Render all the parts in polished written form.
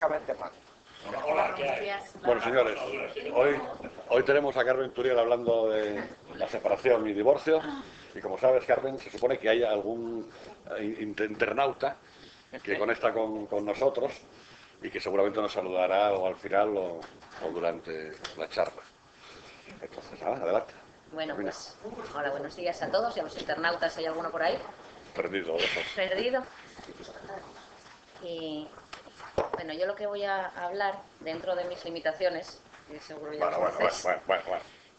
Mal. Hola, ¿qué hay? Bueno, señores, hoy tenemos a Carmen Turiel hablando de la separación y divorcio. Y como sabes, Carmen, se supone que hay algún internauta que conecta con nosotros y que seguramente nos saludará o al final o durante la charla. Entonces, nada, adelante. Bueno, pues, hola, buenos días a todos y a los internautas. ¿Hay alguno por ahí? Perdido, eso. Perdido. Y bueno, yo lo que voy a hablar, dentro de mis limitaciones, que seguro ya lo conoces,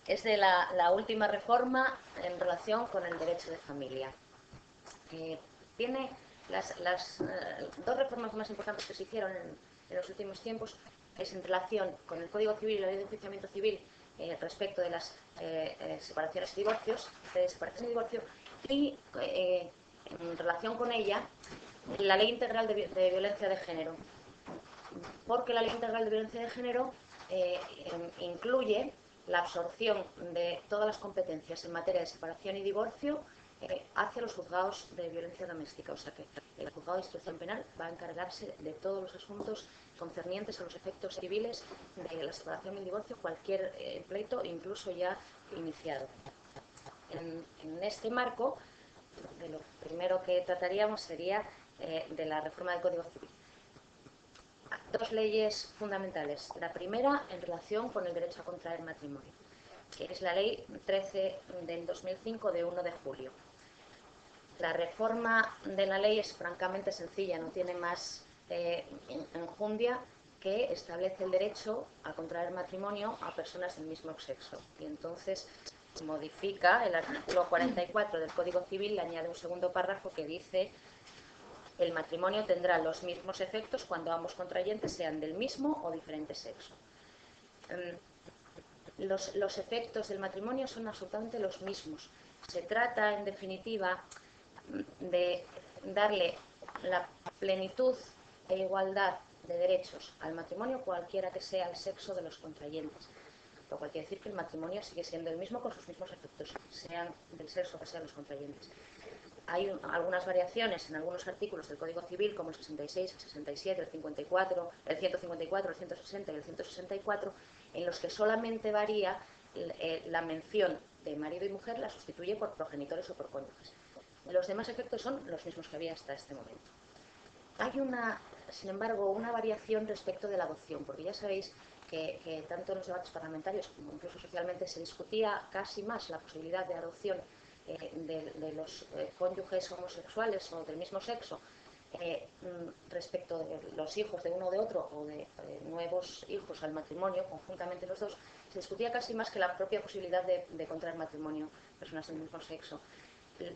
es de la última reforma en relación con el derecho de familia. Tiene las dos reformas más importantes que se hicieron en los últimos tiempos, es en relación con el Código Civil y la Ley de Enjuiciamiento Civil respecto de las separaciones y divorcios, de separación y divorcio, y en relación con ella, la Ley Integral de Violencia de Género. Porque la Ley Integral de Violencia de Género incluye la absorción de todas las competencias en materia de separación y divorcio hacia los juzgados de violencia doméstica. O sea que el juzgado de instrucción penal va a encargarse de todos los asuntos concernientes a los efectos civiles de la separación y el divorcio, cualquier pleito, incluso ya iniciado. En este marco, de lo primero que trataríamos sería de la reforma del Código Civil. Dos leyes fundamentales. La primera, en relación con el derecho a contraer matrimonio, que es la Ley 13 del 2005 de 1 de julio. La reforma de la ley es francamente sencilla, no tiene más enjundia, que establece el derecho a contraer matrimonio a personas del mismo sexo. Y entonces modifica el artículo 44 del Código Civil, le añade un segundo párrafo que dice: el matrimonio tendrá los mismos efectos cuando ambos contrayentes sean del mismo o diferente sexo. Los efectos del matrimonio son absolutamente los mismos. Se trata, en definitiva, de darle la plenitud e igualdad de derechos al matrimonio, cualquiera que sea el sexo de los contrayentes. Lo cual quiere decir que el matrimonio sigue siendo el mismo con sus mismos efectos, sean del sexo que sean los contrayentes. Hay algunas variaciones en algunos artículos del Código Civil, como el 66, el 67, el 54, el 154, el 160 y el 164, en los que solamente varía la mención de marido y mujer, la sustituye por progenitores o por cónyuges. Los demás efectos son los mismos que había hasta este momento. Hay sin embargo, una variación respecto de la adopción, porque ya sabéis que tanto en los debates parlamentarios como incluso socialmente se discutía casi más la posibilidad de adopción de los cónyuges homosexuales o del mismo sexo respecto de los hijos de uno o de otro, o de nuevos hijos al matrimonio, conjuntamente los dos, se discutía casi más que la propia posibilidad de contraer matrimonio personas del mismo sexo.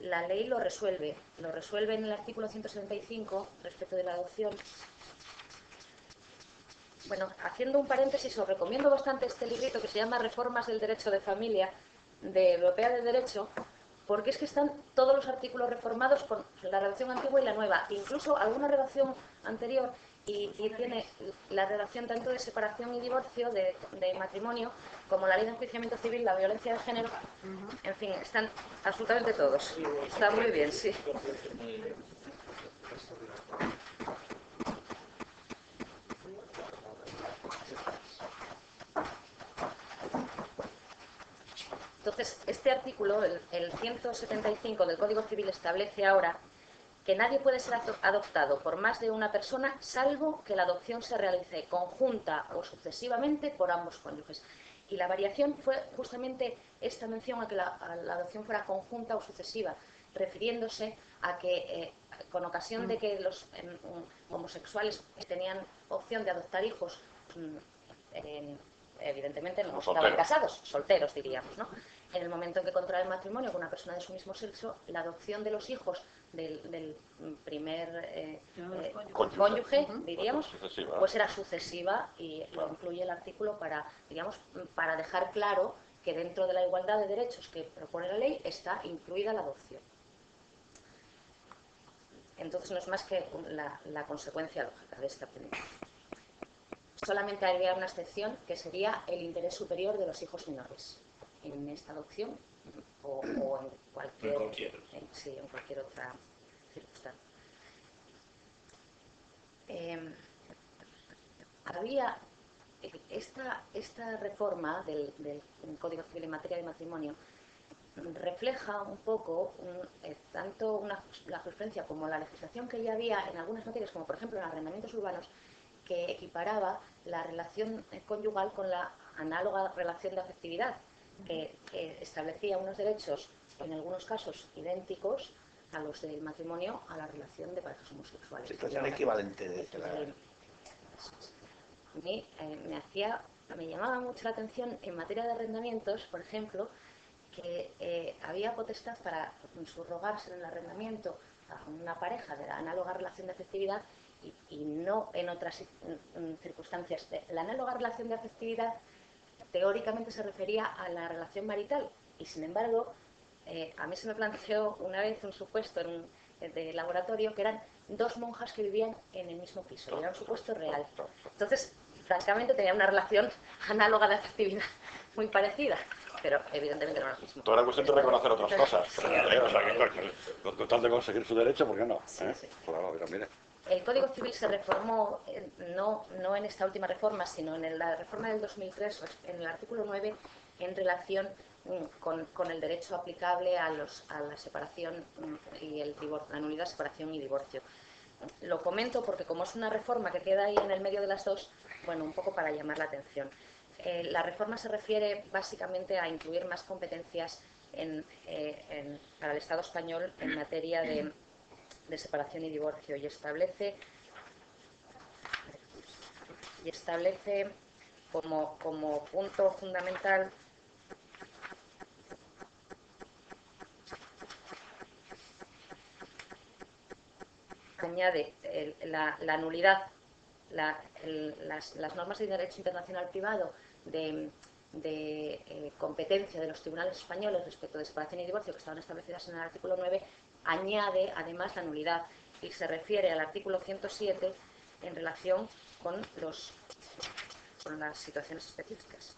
La ley lo resuelve en el artículo 175 respecto de la adopción. Bueno, haciendo un paréntesis, os recomiendo bastante este librito que se llama Reformas del Derecho de Familia, de Europea de Derecho, porque es que están todos los artículos reformados con la redacción antigua y la nueva, incluso alguna redacción anterior, y tiene la redacción tanto de separación y divorcio, de matrimonio, como la ley de enjuiciamiento civil, la violencia de género. En fin, están absolutamente todos. Está muy bien, sí. Entonces, este artículo, el 175 del Código Civil, establece ahora que nadie puede ser adoptado por más de una persona, salvo que la adopción se realice conjunta o sucesivamente por ambos cónyuges. Y la variación fue justamente esta mención a que la adopción fuera conjunta o sucesiva, refiriéndose a que con ocasión de que los homosexuales tenían opción de adoptar hijos, evidentemente no estaban casados, solteros diríamos, ¿no? En el momento en que contraen matrimonio con una persona de su mismo sexo, la adopción de los hijos del primer cónyuge, diríamos, pues era sucesiva, y lo incluye el artículo para dejar claro que dentro de la igualdad de derechos que propone la ley está incluida la adopción. Entonces no es más que la consecuencia lógica de esta premisa. Solamente habría una excepción, que sería el interés superior de los hijos menores en esta adopción o en cualquier otra circunstancia. había esta reforma del Código Civil en materia de matrimonio refleja un poco tanto la jurisprudencia como la legislación que ya había en algunas materias, como por ejemplo en arrendamientos urbanos, que equiparaba la relación conyugal con la análoga relación de afectividad, que establecía unos derechos, en algunos casos idénticos a los del matrimonio, a la relación de parejas homosexuales. Situación equivalente de la... A mí me llamaba mucho la atención en materia de arrendamientos, por ejemplo, que había potestad para subrogarse en el arrendamiento a una pareja de la análoga relación de afectividad y no en otras circunstancias. La análoga relación de afectividad teóricamente se refería a la relación marital y, sin embargo, a mí se me planteó una vez un supuesto de laboratorio que eran dos monjas que vivían en el mismo piso, y era un supuesto real. Entonces, francamente, tenía una relación análoga de afectividad muy parecida, pero evidentemente no era lo mismo. Toda la cuestión de reconocer otras cosas. O sea, con tal de conseguir su derecho, ¿por qué no? Sí, sí. Claro, mire. El Código Civil se reformó, no en esta última reforma, sino en la reforma del 2003, en el artículo 9, en relación con el derecho aplicable a la separación y el divorcio, la nulidad, separación y divorcio. Lo comento porque como es una reforma que queda ahí en el medio de las dos, bueno, un poco para llamar la atención. La reforma se refiere básicamente a incluir más competencias para el Estado español en materia de separación y divorcio y establece como punto fundamental añade la nulidad, las normas de derecho internacional privado de competencia de los tribunales españoles respecto de separación y divorcio que estaban establecidas en el artículo 9, añade además la nulidad y se refiere al artículo 107 en relación con las situaciones específicas.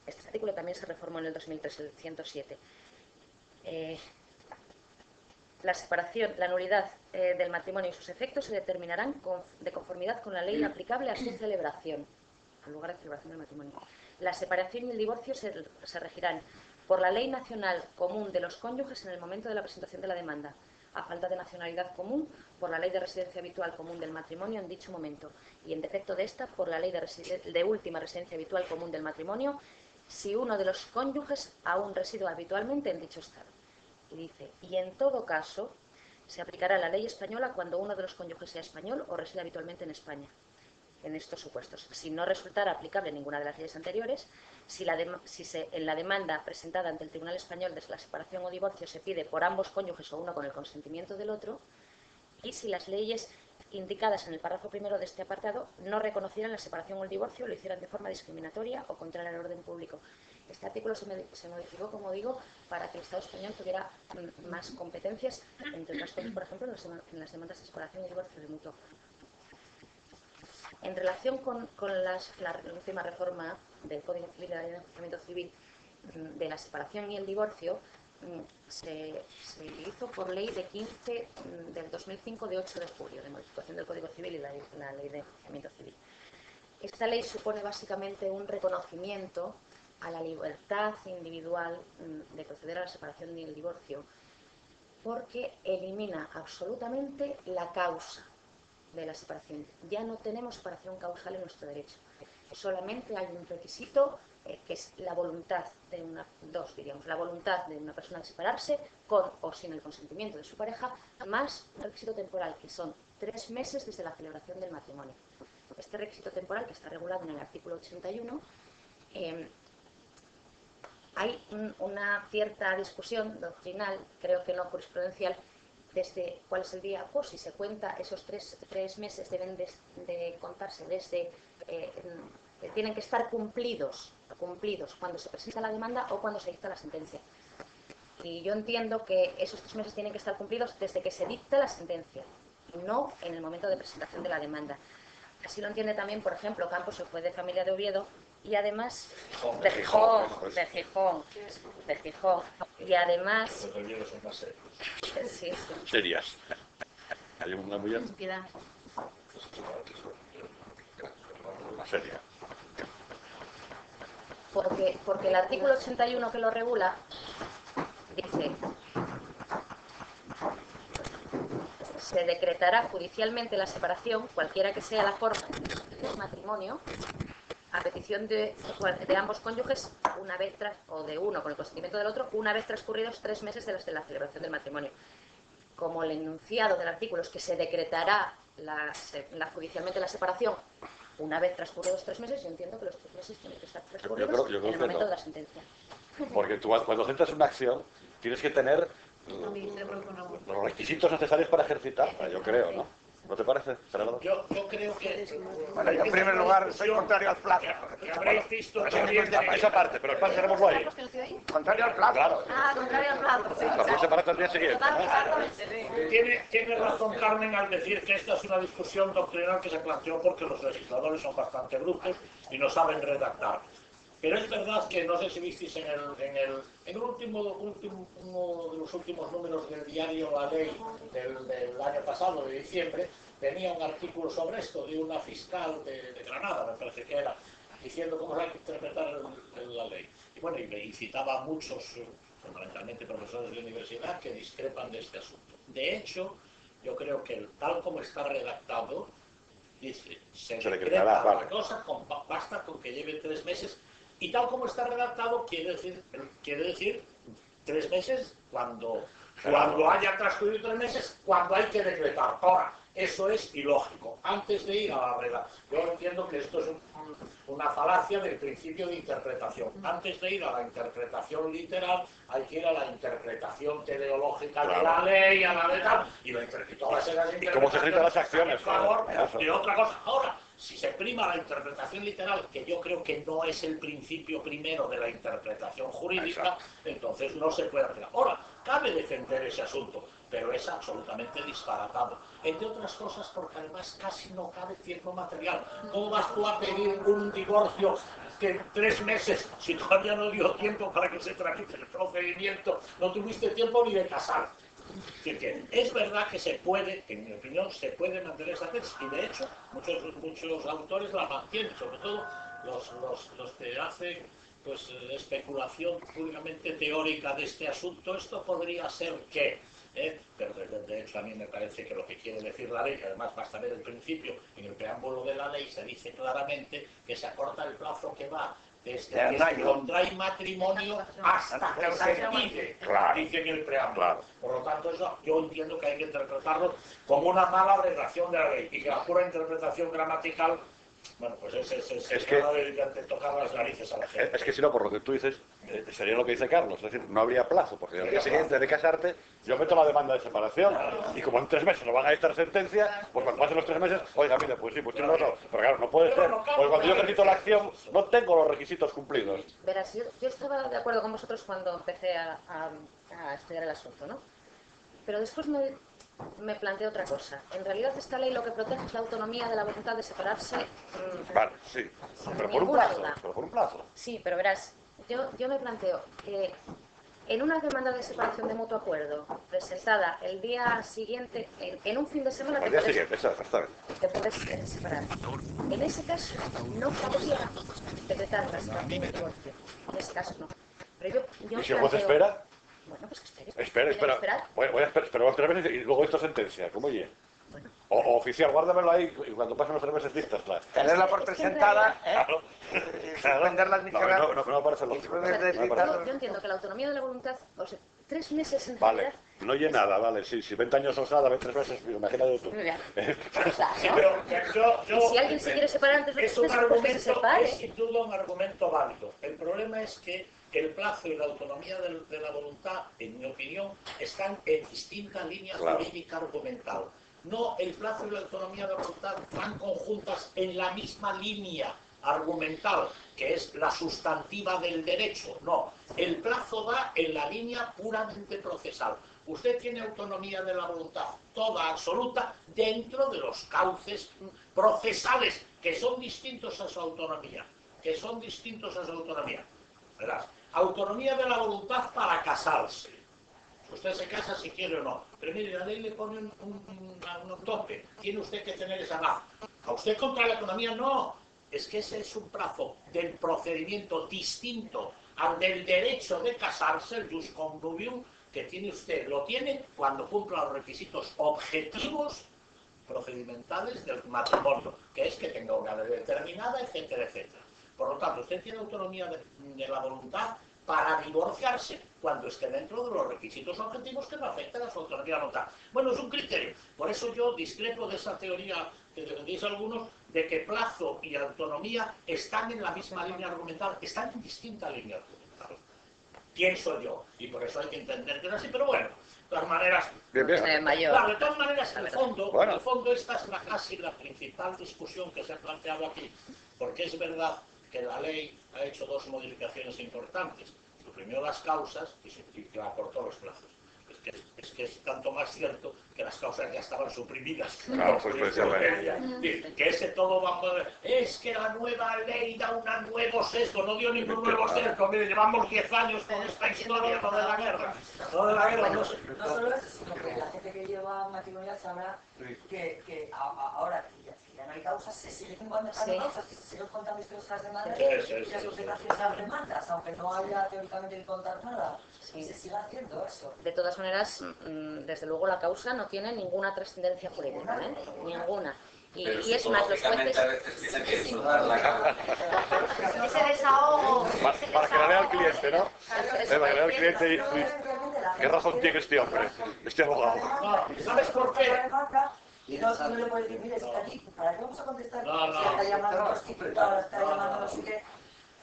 Este artículo también se reformó en el 2003, el 107. La separación, la nulidad del matrimonio y sus efectos se determinarán de conformidad con la ley aplicable a su celebración, al lugar de celebración del matrimonio. La separación y el divorcio se regirán por la ley nacional común de los cónyuges en el momento de la presentación de la demanda, a falta de nacionalidad común, por la ley de residencia habitual común del matrimonio en dicho momento, y en defecto de esta, por la ley de última residencia habitual común del matrimonio, si uno de los cónyuges aún reside habitualmente en dicho estado. Y dice, y en todo caso, se aplicará la ley española cuando uno de los cónyuges sea español o reside habitualmente en España, en estos supuestos. Si no resultara aplicable ninguna de las leyes anteriores, si en la demanda presentada ante el Tribunal Español de la separación o divorcio se pide por ambos cónyuges o uno con el consentimiento del otro, y si las leyes indicadas en el párrafo primero de este apartado no reconocieran la separación o el divorcio, lo hicieran de forma discriminatoria o contraria al orden público. Este artículo se modificó, como digo, para que el Estado español tuviera más competencias, entre otras cosas, por ejemplo, en las demandas de separación y divorcio de mutuo. En relación con la última reforma del Código Civil y de la Ley de Enjuiciamiento Civil de la separación y el divorcio, se hizo por ley de 15 del 2005 de 8 de julio, de modificación del Código Civil y la Ley de Enjuiciamiento Civil. Esta ley supone básicamente un reconocimiento a la libertad individual de proceder a la separación y el divorcio, porque elimina absolutamente la causa de la separación. Ya no tenemos separación causal en nuestro derecho. Solamente hay un requisito que es la voluntad la voluntad de una persona de separarse con o sin el consentimiento de su pareja, más un requisito temporal que son 3 meses desde la celebración del matrimonio. Este requisito temporal, que está regulado en el artículo 81, hay una cierta discusión doctrinal, creo que no jurisprudencial, desde cuál es el día, pues si se cuenta esos 3 meses deben de contarse desde, tienen que estar cumplidos cuando se presenta la demanda o cuando se dicta la sentencia. Y yo entiendo que esos 3 meses tienen que estar cumplidos desde que se dicta la sentencia, no en el momento de presentación de la demanda. Así lo entiende también, por ejemplo, Campos, el juez de familia de Oviedo, Y además, de Gijón. Y además... Sí. Serias. Hay una mujer... Piedad. Una seria. Porque el artículo 81 que lo regula dice: se decretará judicialmente la separación, cualquiera que sea la forma del matrimonio, a petición de ambos cónyuges, una vez o de uno con el consentimiento del otro, una vez transcurridos 3 meses de la celebración del matrimonio. Como el enunciado del artículo es que se decretará judicialmente la separación una vez transcurridos 3 meses, yo entiendo que los 3 meses tienen que estar transcurridos en el momento de la sentencia. Porque tú, cuando centras una acción, tienes que tener los requisitos necesarios para ejercitarla, yo creo, ¿no? ¿No te parece, Fernando? Yo creo que... Bueno, yo en primer lugar soy contrario al plazo. Que habréis visto esa parte, pero el plazo tenemos ahí. Contrario al plazo. Claro. Contrario al plazo. La puedes separar al día siguiente. Tiene razón Carmen al decir que esta es una discusión doctrinal que se planteó porque los legisladores son bastante brutos y no saben redactar. Pero es verdad que, no sé si visteis en uno de los últimos números del diario La Ley del año pasado, de diciembre, tenía un artículo sobre esto de una fiscal de Granada, me parece que era, diciendo cómo hay que interpretar la ley. Y bueno, y citaba a muchos, fundamentalmente profesores de universidad, que discrepan de este asunto. De hecho, yo creo que tal como está redactado, dice, se decreta la cosa, basta con que lleve 3 meses. Y tal como está redactado, quiere decir 3 meses cuando haya transcurrido 3 meses, cuando hay que decretar. Ahora, eso es ilógico. Antes de ir a la regla, yo entiendo que esto es una falacia del principio de interpretación. Antes de ir a la interpretación literal, hay que ir a la interpretación teleológica de la ley, a la de tal, y todas esas interpretaciones. ¿Y cómo se gritan las acciones? Por favor, de otra cosa. Ahora, si se prima la interpretación literal, que yo creo que no es el principio primero de la interpretación jurídica, entonces no se puede hacer. Ahora, cabe defender ese asunto, pero es absolutamente disparatado. Entre otras cosas, porque además casi no cabe tiempo material. ¿Cómo vas tú a pedir un divorcio que en 3 meses, si todavía no dio tiempo para que se tramite el procedimiento, no tuviste tiempo ni de casar? Es verdad que se puede, en mi opinión, se puede mantener esa tesis, y de hecho muchos autores la mantienen, sobre todo los que hacen pues especulación puramente teórica de este asunto. Esto podría ser que, pero de hecho a mí me parece que lo que quiere decir la ley, que además basta ver el principio, en el preámbulo de la ley se dice claramente que se acorta el plazo que va desde que se contrae matrimonio hasta que se pide, dice en el preámbulo. Por lo tanto, eso yo entiendo que hay que interpretarlo como una mala redacción de la ley, y que la pura interpretación gramatical, bueno, pues es que de tocar las narices a la gente. Es que si no, por lo que tú dices, sería lo que dice Carlos, es decir, no habría plazo, porque al día siguiente de casarte, yo meto la demanda de separación, y como en 3 meses no van a dictar sentencia, pues cuando pasen los 3 meses, oiga, mire, pues sí, pues tiene razón, pero claro, no puede ser, porque cuando yo ejercito la acción, no tengo los requisitos cumplidos. Verás, yo estaba de acuerdo con vosotros cuando empecé a estudiar el asunto, ¿no? Pero después me planteo otra cosa. En realidad esta ley lo que protege es la autonomía de la voluntad de separarse. Vale, sí, pero por un plazo. Sí, pero verás, yo me planteo que en una demanda de separación de mutuo acuerdo presentada el día siguiente, en un fin de semana, te puedes separar. En ese caso no podría decretar la separación de divorcio. En ese caso no. Pero yo ¿Y si el juez espera? Bueno, pues que espera. Voy a esperar 3 meses y luego esto sentencia. ¿Cómo oye? Bueno. O oficial, guárdamelo ahí y cuando pasen los 3 meses listas. Tenerla por presentada, suspenderla administrativa. No me parece lógico. Yo entiendo que la autonomía de la voluntad, o sea, 3 meses en realidad... Vale, no oye nada, vale. Si 20 años no nada, 3 meses, imagínate tú. Y si alguien se quiere separar antes de 3 meses, pues que se separe. Es sin duda un argumento válido. El problema es que el plazo y la autonomía de la voluntad, en mi opinión, están en distinta línea jurídica argumental. No, el plazo y la autonomía de la voluntad van conjuntas en la misma línea argumental, que es la sustantiva del derecho. No, el plazo va en la línea puramente procesal. Usted tiene autonomía de la voluntad, toda, absoluta, dentro de los cauces procesales, que son distintos a su autonomía. que son distintos a la autonomía. Verás, autonomía de la voluntad para casarse. Usted se casa si quiere o no. Pero mire, la ley le pone un tope. Tiene usted que tener esa edad. A usted contra la economía no. Es que ese es un plazo del procedimiento distinto al del derecho de casarse, el jus connubium, que tiene usted. Lo tiene cuando cumpla los requisitos objetivos procedimentales del matrimonio, que es que tenga una edad determinada, etcétera, etcétera. Por lo tanto, usted tiene autonomía de la voluntad para divorciarse cuando esté dentro de los requisitos objetivos que no afecten a su autonomía voluntad. Bueno, es un criterio. Por eso yo discrepo de esa teoría que defendéis algunos, de que plazo y autonomía están en la misma línea argumental, están en distinta línea argumental. Pienso yo, y por eso hay que entender que es así, pero bueno, de todas maneras... Claro, de todas maneras, en el fondo esta es casi la principal discusión que se ha planteado aquí, porque es verdad que la ley ha hecho dos modificaciones importantes. Suprimió las causas y acortó los plazos. Es que es tanto más cierto que las causas ya estaban suprimidas. Claro, pues precisamente. Que ese todo va a poder... Es que la nueva ley da un nuevo sesgo, no dio ningún nuevo sesgo. Mire, llevamos 10 años con esta historia, lo de la guerra. Lo de la guerra, no sé. No solo eso, sino que la gente que lleva matrimonial sabrá que ahora ya no hay causas, se siguen contando causas, que se siguen contando historias de madre y las obligaciones a las demandas, aunque no haya teóricamente que contar nada. Y se sigue haciendo eso. De todas maneras, desde luego la causa no tiene ninguna trascendencia jurídica, ¿eh? Ninguna. Y es más, los jueces... a veces tienen que soltar la causa. Ese desahogo... Para que la lea el cliente, ¿no? Para que la lea el cliente y... ¿Qué razón tiene este hombre, este abogado? ¿Sabes por qué? Y no le puedes decir, mire, está aquí, ¿para qué vamos a contestar? Si está llamando a los diputados, está llamando a no sé qué.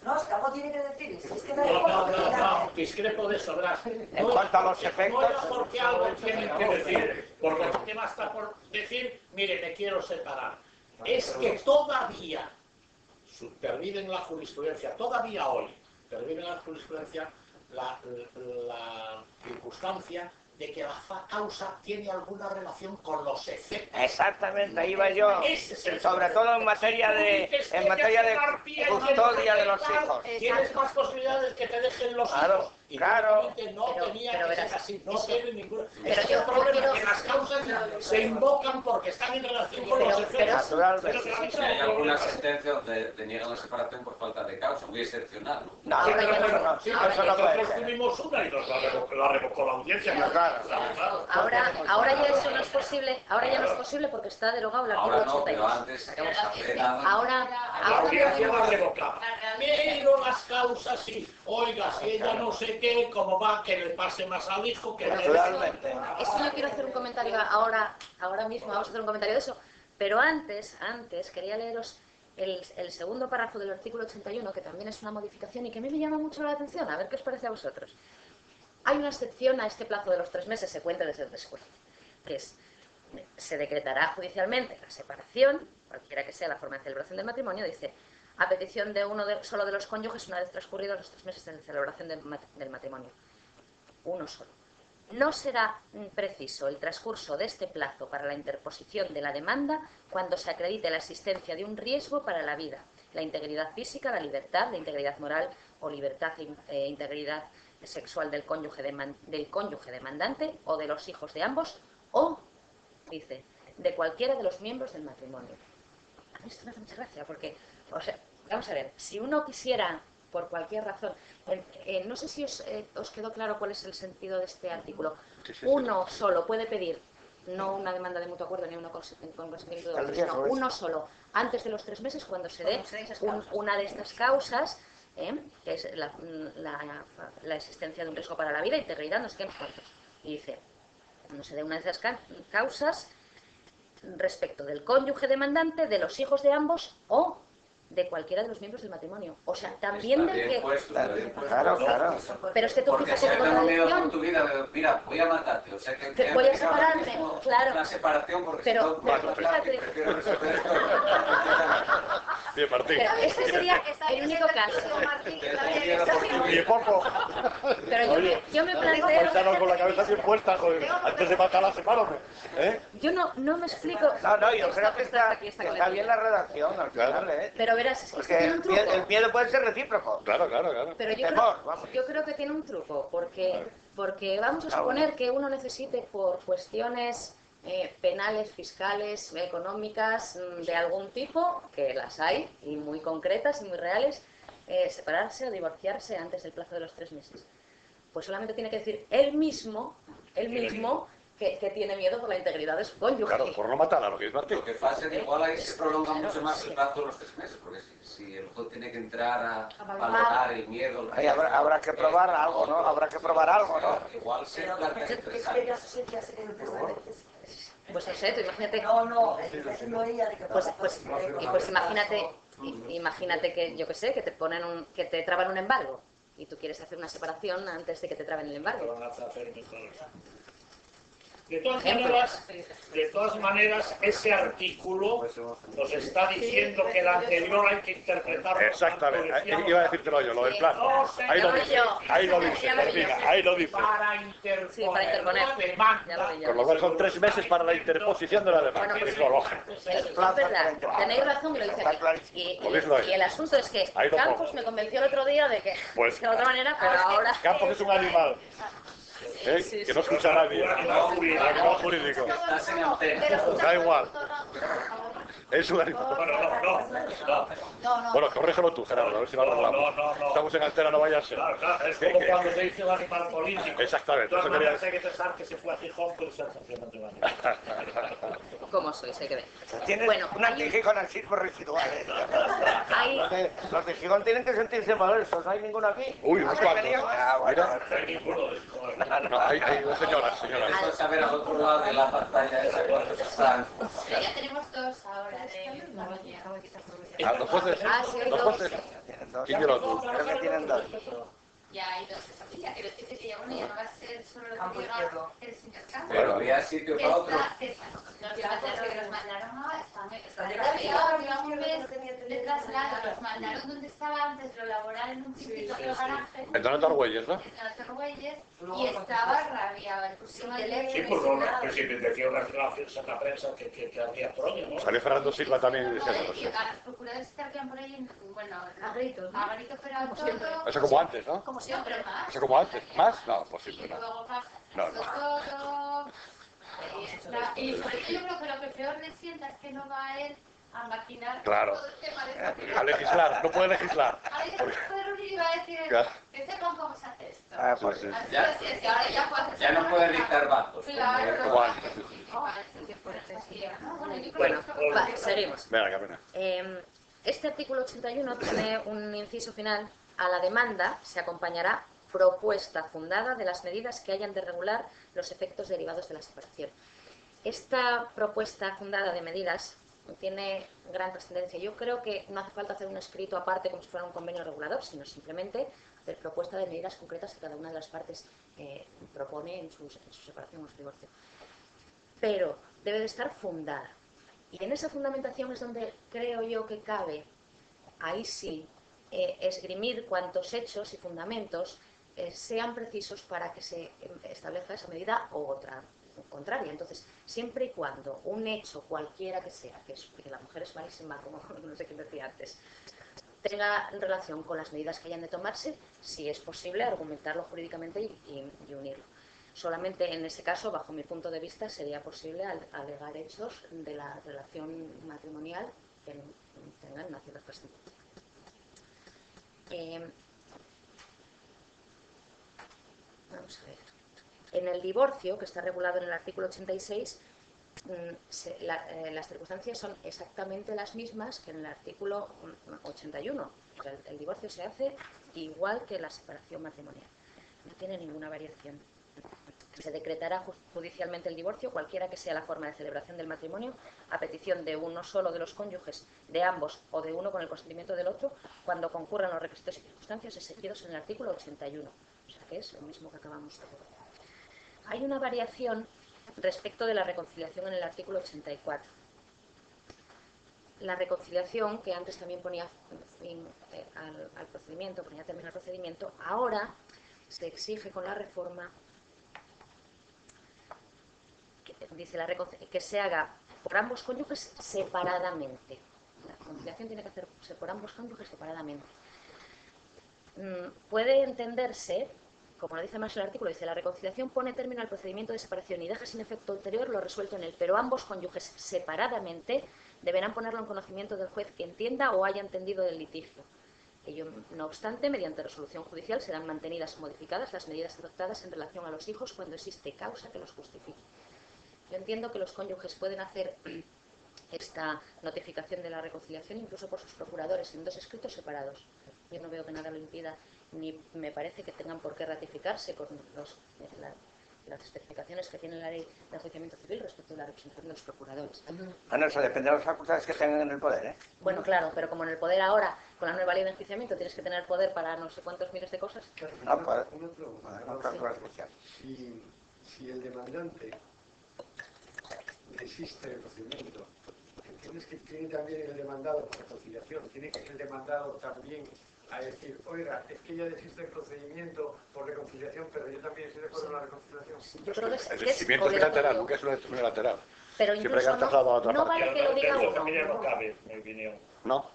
No, es que algo tiene que decir. Si es que No, discrepo de eso, verás. En cuanto a los efectos... No porque algo tienen que decir, porque ¿qué basta por decir? Mire, me quiero separar. Es que todavía pervive en la jurisprudencia, todavía hoy, pervive en la jurisprudencia la circunstancia de que la causa tiene alguna relación con los efectos. Exactamente, ahí va yo. Sobre todo en materia de custodia de los hijos. Tienes más posibilidades que te dejen los hijos. Y claro. No tenía que ser así, no tiene ninguna... Pero el problema es que las causas se invocan porque están en relación con los efectos. Naturalmente. Si hay alguna sentencia donde deniegan la separación por falta de causa, muy excepcional. No, eso no puede ser. Tuvimos una y nos la revocó la audiencia. Claro. Ahora ya eso no es posible, ahora ya no es posible porque está derogado el artículo Ahora no, 82. pero antes hace nada. La audiencia la revocaba. Pero las causas sí. Oiga, si ella no sé qué, cómo va, que le pase más al hijo, que Naturalmente. Es que yo quiero hacer un comentario ahora mismo, vamos a hacer un comentario de eso, pero antes quería leeros el segundo párrafo del artículo 81, que también es una modificación y que a mí me llama mucho la atención, a ver qué os parece a vosotros. Hay una excepción a este plazo de los 3 meses, se cuenta desde el después, que es, se decretará judicialmente la separación, cualquiera que sea la forma de celebración del matrimonio, dice, a petición de solo de los cónyuges una vez transcurridos los 3 meses de celebración del matrimonio. Uno solo. No será preciso el transcurso de este plazo para la interposición de la demanda cuando se acredite la existencia de un riesgo para la vida, la integridad física, la libertad, la integridad moral o libertad e integridad sexual del cónyuge demandante o de los hijos de ambos o, dice, de cualquiera de los miembros del matrimonio. A mí esto me hace mucha gracia porque, o sea, vamos a ver, si uno quisiera, por cualquier razón, no sé si os quedó claro cuál es el sentido de este artículo. Uno solo puede pedir, no una demanda de mutuo acuerdo ni una consentimiento de otro, sino uno solo, antes de los 3 meses, cuando se dé una de estas causas, que es la existencia de un riesgo para la vida, integridad, no sé qué, cuántos. Y dice, cuando se dé una de esas causas, respecto del cónyuge demandante, de los hijos de ambos o de cualquiera de los miembros del matrimonio. O sea, también del que... Claro. Pero es que tú porque fíjate si que tengo miedo por contradicción... tu vida, mira, voy a matarte. O sea, que Te voy a separarme, claro. Una separación porque Pero si no, fíjate... prefiero resolver esto. Bien, Martín. Pero este sería el único caso. Y poco. Pero yo me planteo... Paisano con la cabeza bien puesta, joder. Antes de matarla, sepárame. Yo no me explico... No, yo creo que está bien la redacción al final, Pero verás, es que porque tiene un truco. el miedo puede ser recíproco. Claro. Pero yo creo que tiene un truco, porque vamos a suponer que uno necesite por cuestiones penales, fiscales, económicas, de algún tipo, que las hay, y muy concretas y muy reales, separarse o divorciarse antes del plazo de los 3 meses. Pues solamente tiene que decir él mismo que tiene miedo por la integridad de su cónyuge. Claro, por no matar a lo que es Martín. Lo que pasa es que igual ahí se prolonga mucho más el plazo de los 3 meses, porque si el juez tiene que entrar a valorar el miedo... Ahí habrá que probar algo, ¿no? Habrá que probar algo, ¿no? Igual se plantea en 3 años. Pues no sé, tú imagínate... No, no ella de que Pues imagínate que, yo qué sé, que te traban un embargo y tú quieres hacer una separación antes de que te traben el embargo. De todas maneras, ese artículo nos está diciendo que el anterior hay que interpretarlo. Exactamente, iba a decírtelo yo, lo del plazo. Ahí lo dice, Martina, ahí lo dice. Para interponer la demanda. Con lo cual son 3 meses para la interposición de la demanda. Es lo lógico. Es verdad, tenéis razón, lo dice aquí. Y el asunto es que Campos me convenció el otro día de que de otra manera, pero ahora... Campos es un animal. Que no escucha a nadie. Animal jurídico. Da igual. Es un animal. Bueno, corrígelo tú, Gerardo, a ver si lo arreglamos. Estamos en altera, no vaya a ser. Es como cuando se dice el animal político. Exactamente, eso quería decir. Hay que pensar que se fue a Gijón, pero se hace matrimonio. ¿Cómo sois? Hay que ver. Tienes un anti-Gijón al sismo residual. Los de Gijón tienen que sentirse modestosos, ¿no hay ninguno aquí? Uy, unos cuantos. No hay ninguno. Hay dos señoras. Eso es saber al otro lado de la pantalla esa cuántos están. Ya tenemos 2 ahora de Bolonia. ¿Los jueces? Sí, hay ¿Los jueces? ¿Quién quiere tú? Creo que tienen 2. Ya hay 2 esa fila, pero es que ya no va a ser solo lo que diga el señor Campos. Pero había sitio para otro. Los mandaron a España. Un mes de traslado, los mandaron donde estaba antes, lo laboral en un chiquito garaje. En Donald Argüelles, ¿no? En Argüelles, y estaba rabiado. El pusimos Sí, teléfono. pues si decía una relación en la prensa que había troño, ¿no? Salió Fernando Silva también diciendo Y a los procuradores que habían por ahí, bueno, A gritos, ¿no? a gritos, pero a todo. Eso como antes, ¿no? Como siempre, más. Eso como antes. ¿Más? No, posible, Y no. luego No. todo. Y por eso yo creo que lo que peor le sienta es que no va él a maquinar Claro. todo el tema de A legislar, no puede legislar. Ahí se puede reunir y va a decir que sepan cómo se hace esto. Pues sí. Así es, que ahora ya puede hacer Ya no puede dictar bancos. Claro. Como antes. Bueno, seguimos. Venga, Carmena. Este artículo 81 tiene un inciso final. A la demanda se acompañará propuesta fundada de las medidas que hayan de regular los efectos derivados de la separación. Esta propuesta fundada de medidas tiene gran trascendencia. Yo creo que no hace falta hacer un escrito aparte como si fuera un convenio regulador, sino simplemente hacer propuesta de medidas concretas que cada una de las partes propone en su separación o su divorcio. Pero debe de estar fundada. Y en esa fundamentación es donde creo yo que cabe, ahí sí, esgrimir cuantos hechos y fundamentos sean precisos para que se establezca esa medida o otra contraria. Entonces, siempre y cuando un hecho cualquiera que sea, que la mujer es malísima, como no sé quién decía antes, tenga relación con las medidas que hayan de tomarse, si es posible argumentarlo jurídicamente y unirlo. Solamente en ese caso, bajo mi punto de vista, sería posible alegar hechos de la relación matrimonial que tengan una cierta trascendencia. Vamos a ver. En el divorcio, que está regulado en el artículo 86, las circunstancias son exactamente las mismas que en el artículo 81. O sea, el divorcio se hace igual que la separación matrimonial. No tiene ninguna variación. Se decretará judicialmente el divorcio, cualquiera que sea la forma de celebración del matrimonio, a petición de uno solo de los cónyuges, de ambos o de uno con el consentimiento del otro, cuando concurran los requisitos y circunstancias exigidos en el artículo 81. O sea que es lo mismo que acabamos de ver. Hay una variación respecto de la reconciliación en el artículo 84. la reconciliación, que antes también ponía fin al procedimiento, ponía término al procedimiento, ahora se exige con la reforma que se haga por ambos cónyuges separadamente. La reconciliación tiene que hacerse por ambos cónyuges separadamente. Puede entenderse, como lo dice más el artículo, dice: la reconciliación pone término al procedimiento de separación y deja sin efecto ulterior lo resuelto en él, pero ambos cónyuges separadamente deberán ponerlo en conocimiento del juez que entienda o haya entendido del litigio. Ello, no obstante, mediante resolución judicial serán mantenidas o modificadas las medidas adoptadas en relación a los hijos cuando existe causa que los justifique. Yo entiendo que los cónyuges pueden hacer esta notificación de la reconciliación incluso por sus procuradores en dos escritos separados. Yo no veo que nada lo impida, ni me parece que tengan por qué ratificarse con las especificaciones que tiene la ley de enjuiciamiento civil respecto a la representación de los procuradores. Bueno, eso depende de las facultades que tengan en el poder, ¿eh? Bueno, claro, pero como en el poder ahora, con la nueva ley de enjuiciamiento, tienes que tener poder para no sé cuántos miles de cosas. No, para... Si el demandante desiste del procedimiento, ¿entiendes que tiene también el demandado por reconciliación? Tiene que el demandado también a decir: oiga, es que ella desiste del procedimiento por reconciliación, pero yo también estoy de acuerdo con la reconciliación. Yo creo que el desistimiento es bilateral, nunca es unilateral. Pero siempre que has trasladado a otra no parte. vale que lo diga uno. No cabe, mi opinión. ¿No?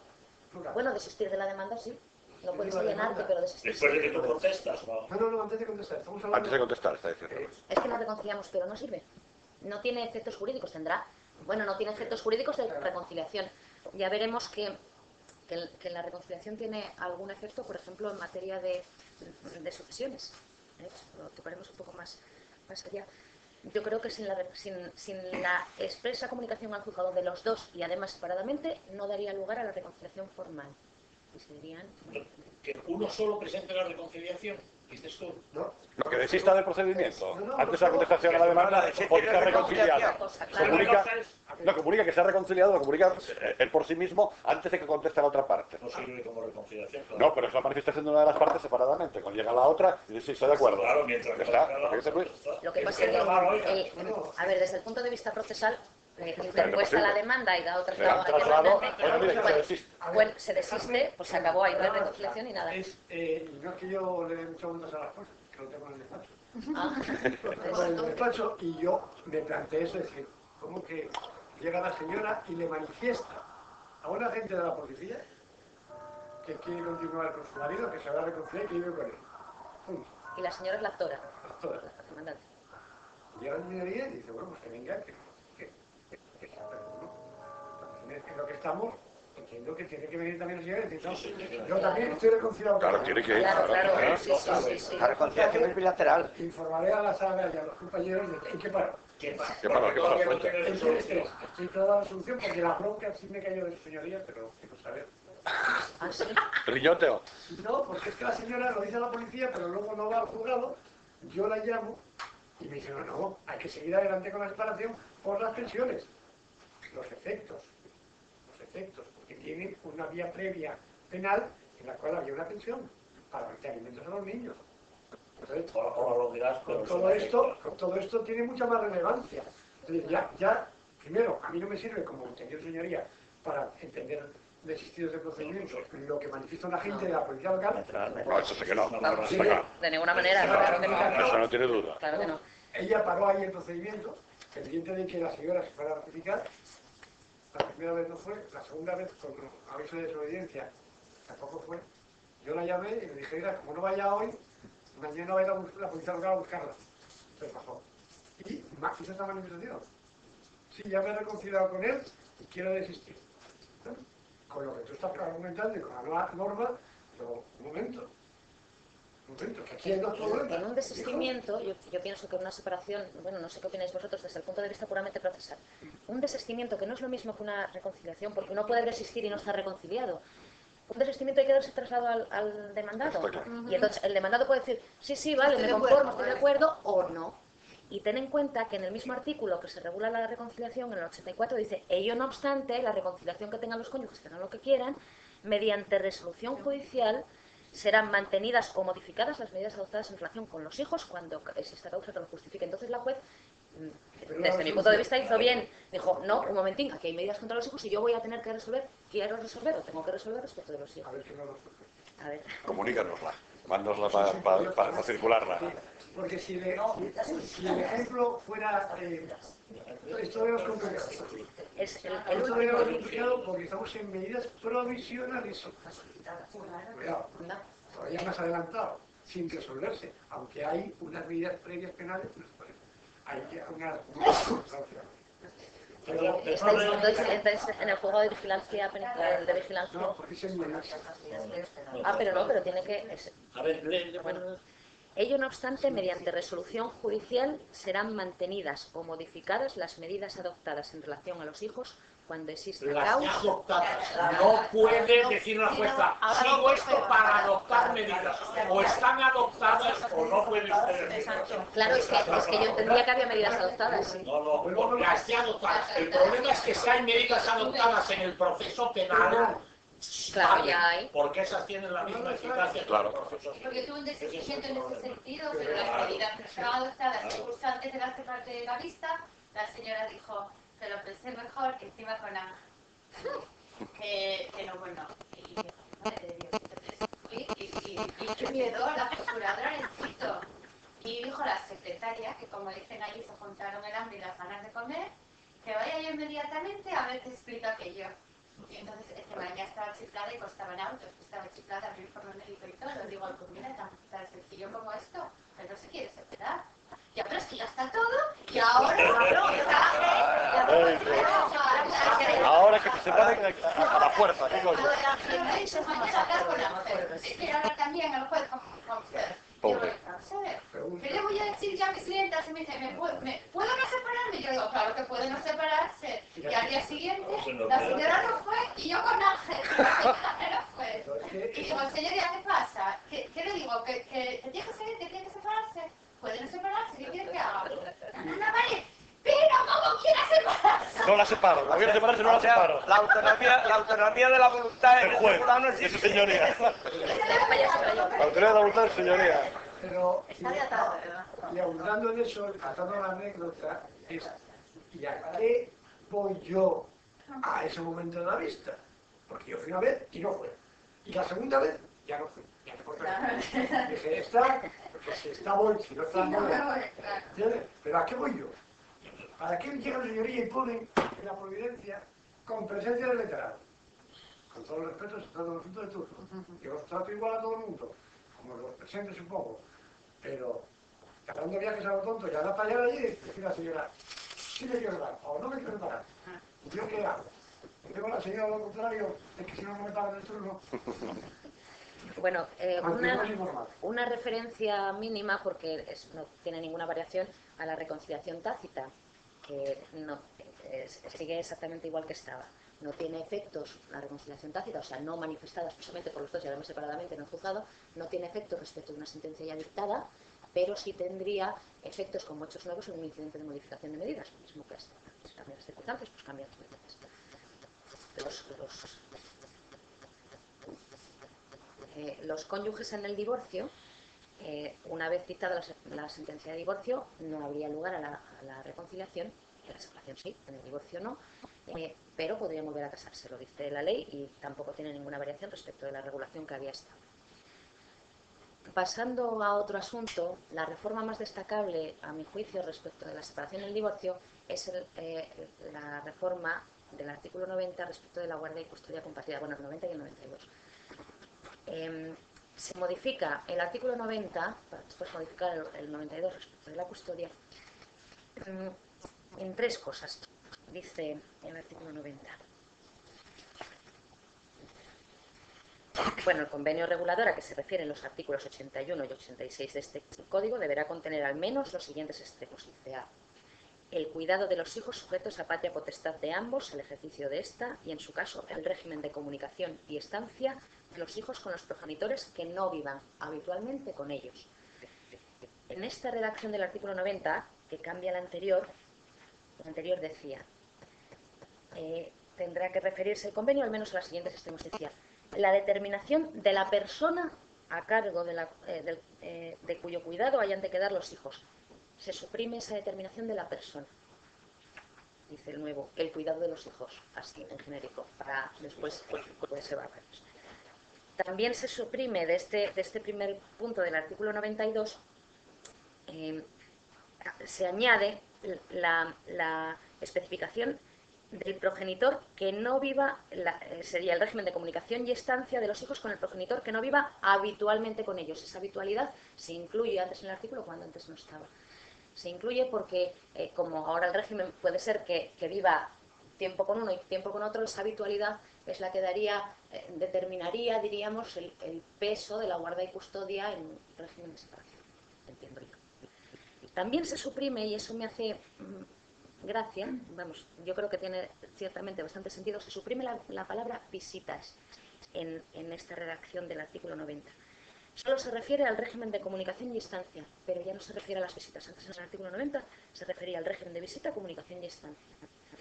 Bueno, desistir de la demanda sí. No puedes alienarte, pero desistir. Después de que tú contestas, ¿no? No, antes de contestar. Estamos hablando... Antes de contestar, está diciendo. Es que no reconciliamos, pero no sirve. No tiene efectos jurídicos, tendrá. Bueno, no tiene efectos jurídicos de reconciliación. Ya veremos que la reconciliación tiene algún efecto, por ejemplo, en materia de sucesiones. Lo tocaremos un poco más allá. Yo creo que sin la expresa comunicación al juzgado de los dos y además separadamente, no daría lugar a la reconciliación formal. Y se dirían... ¿Que uno solo presente la reconciliación? ¿Dices tú? No. Lo que desista del procedimiento, antes de la contestación a la demanda, porque se ha reconciliado. Comunica que se ha reconciliado, lo comunica él por sí mismo antes de que conteste a la otra parte. No sirve como reconciliación. Claro. No, pero es la manifestación de una de las partes separadamente. Cuando llega la otra, y dice: sí, estoy de acuerdo. Claro, mientras lo que pasa es que, a ver, desde el punto de vista procesal, interpuesta la demanda y da otra se desiste, pues se acabó, ahí no hay reconciliación y nada. No es que yo le dé muchas vueltas a las cosas, que lo tengo en el despacho. Lo tengo en el despacho y yo me planteé eso, es decir, como que llega la señora y le manifiesta a una agente de la policía que quiere continuar con su marido, que se va a reconciliar y que vive con él. Punto. Y la señora es la actora. La actora. La demandante. Llega el minería y dice: bueno, pues que venga, que en lo que estamos, entiendo que tiene que venir también el señor y decir: no, yo también estoy reconciliado. Claro, tiene que ir. Claro. Sí. La reconciliación es bilateral. Informaré a la sala y a los compañeros de en qué paro. ¿Qué pasa? Estoy toda la solución porque la bronca sí me cayó de su señoría, pero quiero saber. ¿Ah, sí? ¿Riñoteo? No, porque es que la señora lo dice a la policía, pero luego no va al juzgado. Yo la llamo y me dice: no, hay que seguir adelante con la separación por las pensiones. Los efectos, porque tiene una vía previa penal en la cual había una pensión para darle alimentos a los niños. Entonces, con todo esto tiene mucha más relevancia. Entonces, ya, primero, a mí no me sirve, como entendió señoría, para entender desistidos de procedimientos, lo que manifiesta un agente de la policía local. No, eso sí que no. De ninguna manera, claro que no. Eso no tiene duda. Claro que no. Ella paró ahí el procedimiento, pendiente de que la señora se fuera a ratificar. La primera vez no fue, la segunda vez con aviso de desobediencia tampoco fue. Yo la llamé y le dije: mira, como no vaya hoy, mañana va a ir la policía local a buscarla. Entonces pasó. Y hizo esta manifestación. Sí, ya me he reconciliado con él y quiero desistir. ¿Sí? Con lo que tú estás argumentando y con la nueva norma, pero un momento, que aquí hay dos problemas. En un desistimiento, yo pienso que una separación, bueno, no sé qué opináis vosotros desde el punto de vista puramente procesal, un desistimiento que no es lo mismo que una reconciliación, porque uno puede desistir y no estar reconciliado. Un desistimiento hay que darse traslado al demandado. Y entonces el demandado puede decir: sí, vale, me conformo, estoy de acuerdo, o no. Y ten en cuenta que en el mismo artículo que se regula la reconciliación, en el 84, dice: ello no obstante, la reconciliación que tengan los cónyuges, que hagan lo que quieran, mediante resolución judicial, serán mantenidas o modificadas las medidas adoptadas en relación con los hijos cuando exista causa que lo justifique. Entonces la juez desde mi punto de vista hizo bien. Dijo, no, un momentín, aquí hay medidas contra los hijos y yo voy a tener que resolver, quiero resolver o tengo que resolver respecto de los hijos. A ver. Comunícanosla, mándosla para circularla. Porque si el ejemplo fuera... esto lo hemos complicado. Esto lo hemos complicado porque estamos en medidas provisionales. Cuidado, todavía más adelantado, sin resolverse, aunque hay unas medidas previas penales, hay unas... ¿Estáis en el juego de vigilancia penitenciaria, de vigilancia? No, porque es en medidas. Pero tiene que... A ver, bueno. Ello no obstante, mediante resolución judicial serán mantenidas o modificadas las medidas adoptadas en relación a los hijos cuando exista causa. Las adoptadas. No puede decir la jueza, sigo esto para adoptar medidas. O están adoptadas o no puede ustedes. Claro, es que yo entendía que había medidas adoptadas. No, porque las adoptadas. El problema es que si hay medidas adoptadas en el proceso penal, claro, ya hay. Porque esas tienen la misma eficacia que el proceso penal. Porque tuve un desistimiento en ese sentido, pero las medidas que estaban adoptadas justo antes de darse parte de la vista, la señora dijo que lo pensé mejor, que encima con Ángel. Que no, bueno. Y yo, madre de Dios, entonces fui y qué miedo, la procuradora necesito. Y dijo la secretaria, que como dicen allí se juntaron el hambre y las ganas de comer, que vaya yo inmediatamente a ver qué explica aquello. Y entonces encima ya estaba chiflada y costaban autos, estaba chiflada, abrir por el médico y todo. Digo, pues mira, tan sencillo como esto, pero no se quiere separar. Ya, pero es que ya está todo, y ahora que se separen a la fuerza, ¿qué coño? Quiero hablar también al juez con usted. Pobre. ¿Qué le voy a decir ya a mis clientes? Y me dice, ¿puedo no separarme? Yo digo, claro que puede no separarse. Y al día siguiente, la señora no fue y yo con Ángel. No fue. Y digo, señoría, ¿qué pasa? ¿Qué le digo? ¿Que tiene que seguir, que tiene que separarse? ¿Puede no separarse? ¿Qué quiere que haga? No, vale. Pero ¿cómo quiera separarse? No la separo, la quiere separarse, no la separo. La autonomía de la voluntad del juez, de su señoría. La autonomía de la voluntad de su señoría. Pero, y abundando en eso, tratando la anécdota, es, ¿y a qué voy yo a ese momento de la vista? Porque yo fui una vez y no fue. Y la segunda vez ya no fui. Ya no fue. Dije, está, porque si está voy, si no está no voy. ¿Entiendes? Pero ¿a qué voy yo? ¿Para qué llega la señoría y ponen en la providencia con presencia del letrado? Con todos los respetos, se trata de un asunto de turno. Yo los trato igual a todo el mundo, como los presentes supongo. Pero, tratando viajes a lo tonto, ya da para allá allí y decir a la señora, sí me quiero dar, o no me quiero parar. ¿Yo qué hago? Digo a la señora lo contrario, es que si no me pagan el turno. Bueno, una referencia mínima, porque no tiene ninguna variación, a la reconciliación tácita, que no, sigue exactamente igual que estaba. No tiene efectos la reconciliación tácita, o sea, no manifestada expresamente por los dos y además separadamente en el juzgado, no tiene efectos respecto de una sentencia ya dictada, pero sí tendría efectos como hechos nuevos en un incidente de modificación de medidas, lo mismo que esto. Si cambian las circunstancias, pues cambian las medidas. Los cónyuges en el divorcio, una vez dictada la sentencia de divorcio, no habría lugar a la reconciliación. En la separación sí, en el divorcio no, pero podrían volver a casarse, lo dice la ley, y tampoco tiene ninguna variación respecto de la regulación que había estado. Pasando a otro asunto, la reforma más destacable, a mi juicio, respecto de la separación y el divorcio, es la reforma del artículo 90 respecto de la guardia y custodia compartida, bueno, el 90 y el 92. Se modifica el artículo 90, para después modificar el 92 respecto de la custodia, en tres cosas, dice el artículo 90. Bueno, el convenio regulador a que se refieren los artículos 81 y 86 de este código deberá contener al menos los siguientes extremos. Dice A. El cuidado de los hijos sujetos a patria potestad de ambos, el ejercicio de esta y, en su caso, el régimen de comunicación y estancia de los hijos con los progenitores que no vivan habitualmente con ellos. En esta redacción del artículo 90, que cambia la anterior decía, tendrá que referirse el convenio al menos a los siguientes extremos. Decía, la determinación de la persona a cargo de cuyo cuidado hayan de quedar los hijos, se suprime esa determinación de la persona. Dice el nuevo, el cuidado de los hijos, así en genérico, para después puede ser varios. También se suprime de este primer punto del artículo 92, se añade la especificación del progenitor que no viva, sería el régimen de comunicación y estancia de los hijos con el progenitor que no viva habitualmente con ellos. Esa habitualidad se incluye antes en el artículo cuando antes no estaba. Se incluye porque, como ahora el régimen puede ser que viva tiempo con uno y tiempo con otro, esa habitualidad es la que determinaría, diríamos, el peso de la guarda y custodia en un régimen de separación, entiendo yo. También se suprime, y eso me hace gracia, vamos, yo creo que tiene ciertamente bastante sentido, se suprime la palabra visitas en esta redacción del artículo 90. Solo se refiere al régimen de comunicación y estancia, pero ya no se refiere a las visitas. Antes en el artículo 90 se refería al régimen de visita, comunicación y estancia.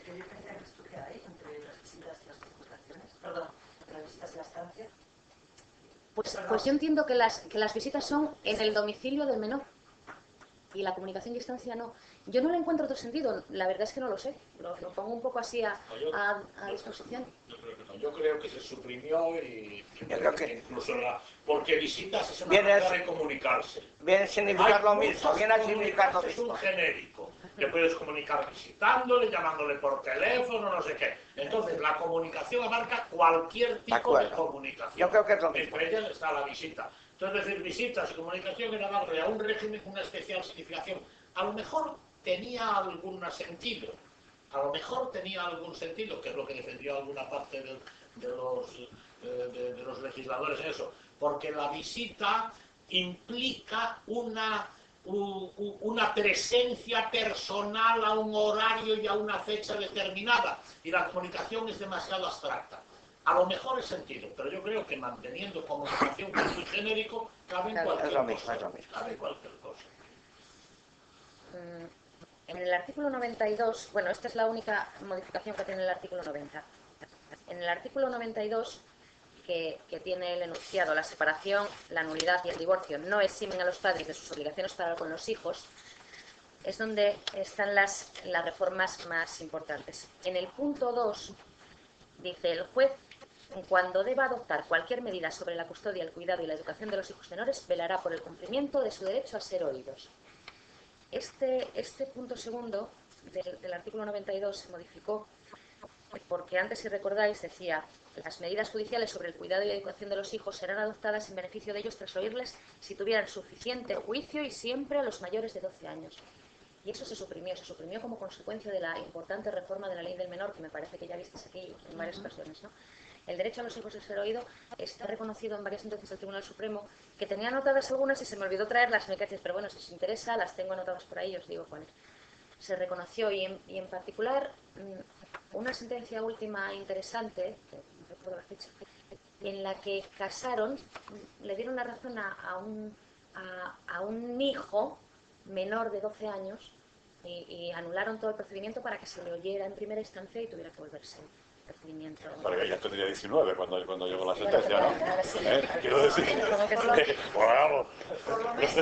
¿Qué diferencia crees tú que hay entre las visitas y las comunicaciones? Perdón, entre las visitas y la estancia. Pues yo entiendo que las visitas son en el domicilio del menor y la comunicación y estancia no. Yo no le encuentro otro sentido, la verdad es que no lo sé, lo pongo un poco así a disposición. Yo creo que se suprimió y yo creo que incluso porque visitas es una manera de comunicarse. Viene a significar lo mismo, viene a significar lo mismo. Es mismo. un genérico, que puedes comunicar visitándole, llamándole por teléfono, no sé qué. Entonces la comunicación abarca cualquier tipo de comunicación. Yo creo que es lo mismo. Entre ellas está la visita. Entonces decir visitas y comunicación era darle a un régimen una especial significación. A lo mejor tenía algún sentido. A lo mejor tenía algún sentido, que es lo que defendió alguna parte de los legisladores en eso, porque la visita implica una presencia personal a un horario y a una fecha determinada, y la comunicación es demasiado abstracta. A lo mejor es sentido, pero yo creo que manteniendo comunicación que es muy genérico, cabe en cualquier cosa. Cabe cualquier cosa. En el artículo 92, bueno, esta es la única modificación que tiene el artículo 90. En el artículo 92, que tiene el enunciado, la separación, la nulidad y el divorcio no eximen a los padres de sus obligaciones para con los hijos, es donde están las reformas más importantes. En el punto 2, dice el juez, cuando deba adoptar cualquier medida sobre la custodia, el cuidado y la educación de los hijos menores, velará por el cumplimiento de su derecho a ser oídos. Este punto segundo del artículo 92 se modificó porque antes, si recordáis, decía las medidas judiciales sobre el cuidado y la educación de los hijos serán adoptadas en beneficio de ellos tras oírles si tuvieran suficiente juicio y siempre a los mayores de 12 años. Y eso se suprimió como consecuencia de la importante reforma de la ley del menor, que me parece que ya visteis aquí en varias ocasiones, ¿no? El derecho a los hijos de ser oído está reconocido en varias sentencias del Tribunal Supremo, que tenía anotadas algunas y se me olvidó traerlas, pero bueno, si os interesa, las tengo anotadas por ahí, os digo cuáles. Se reconoció y en particular una sentencia última interesante, que no recuerdo la fecha, en la que casaron, le dieron la razón a un hijo menor de 12 años y anularon todo el procedimiento para que se le oyera en primera instancia y tuviera que volverse procedimiento. Pero ya tendría 19 cuando llegó la sentencia, ¿no? Quiero decir, vamos, pero es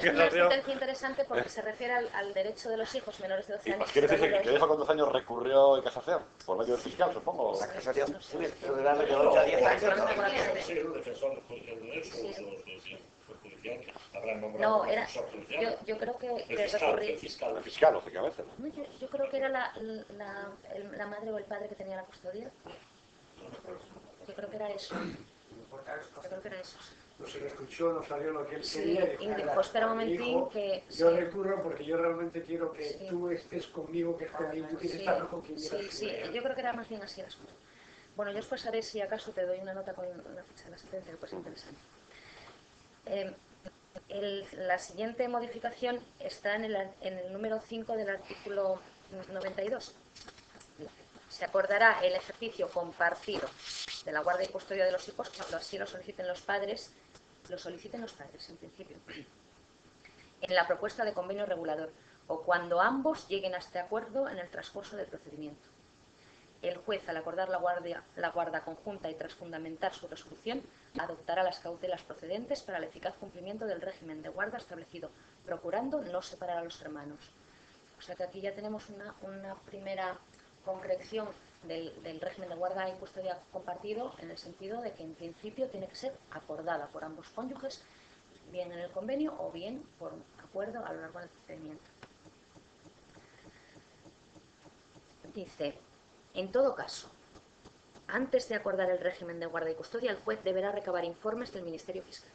una sentencia interesante porque se refiere al derecho de los hijos menores de 12 años. ¿Quiere decir que hijo con 12 años recurrió en casación? Por medio del fiscal, supongo. La casación, de darle de 8 a 10 años. Sí, el defensor del derecho, no, era, yo creo que el fiscal, lógicamente. Yo creo que era la madre o el padre que tenía la custodia. Yo creo que era eso. No se lo escuchó, no salió lo que él quería. Y dijo, espera un momentín que... Yo recurro porque yo realmente quiero que tú estés conmigo, que es conmigo, tú quieres estar con quien quieras. Sí, yo creo que era más bien así las cosas. Bueno, yo os pasaré, si acaso te doy una nota con la fecha de la sentencia, que puede ser interesante. La siguiente modificación está en el número 5 del artículo 92. Se acordará el ejercicio compartido de la guardia y custodia de los hijos cuando así lo soliciten los padres en principio, en la propuesta de convenio regulador o cuando ambos lleguen a este acuerdo en el transcurso del procedimiento. El juez, al acordar la guarda conjunta y tras fundamentar su resolución, adoptará las cautelas procedentes para el eficaz cumplimiento del régimen de guarda establecido, procurando no separar a los hermanos. O sea que aquí ya tenemos una primera concreción del régimen de guarda y custodia compartido, en el sentido de que en principio tiene que ser acordada por ambos cónyuges, bien en el convenio o bien por acuerdo a lo largo del procedimiento. Dice: en todo caso, antes de acordar el régimen de guarda y custodia, el juez deberá recabar informes del Ministerio Fiscal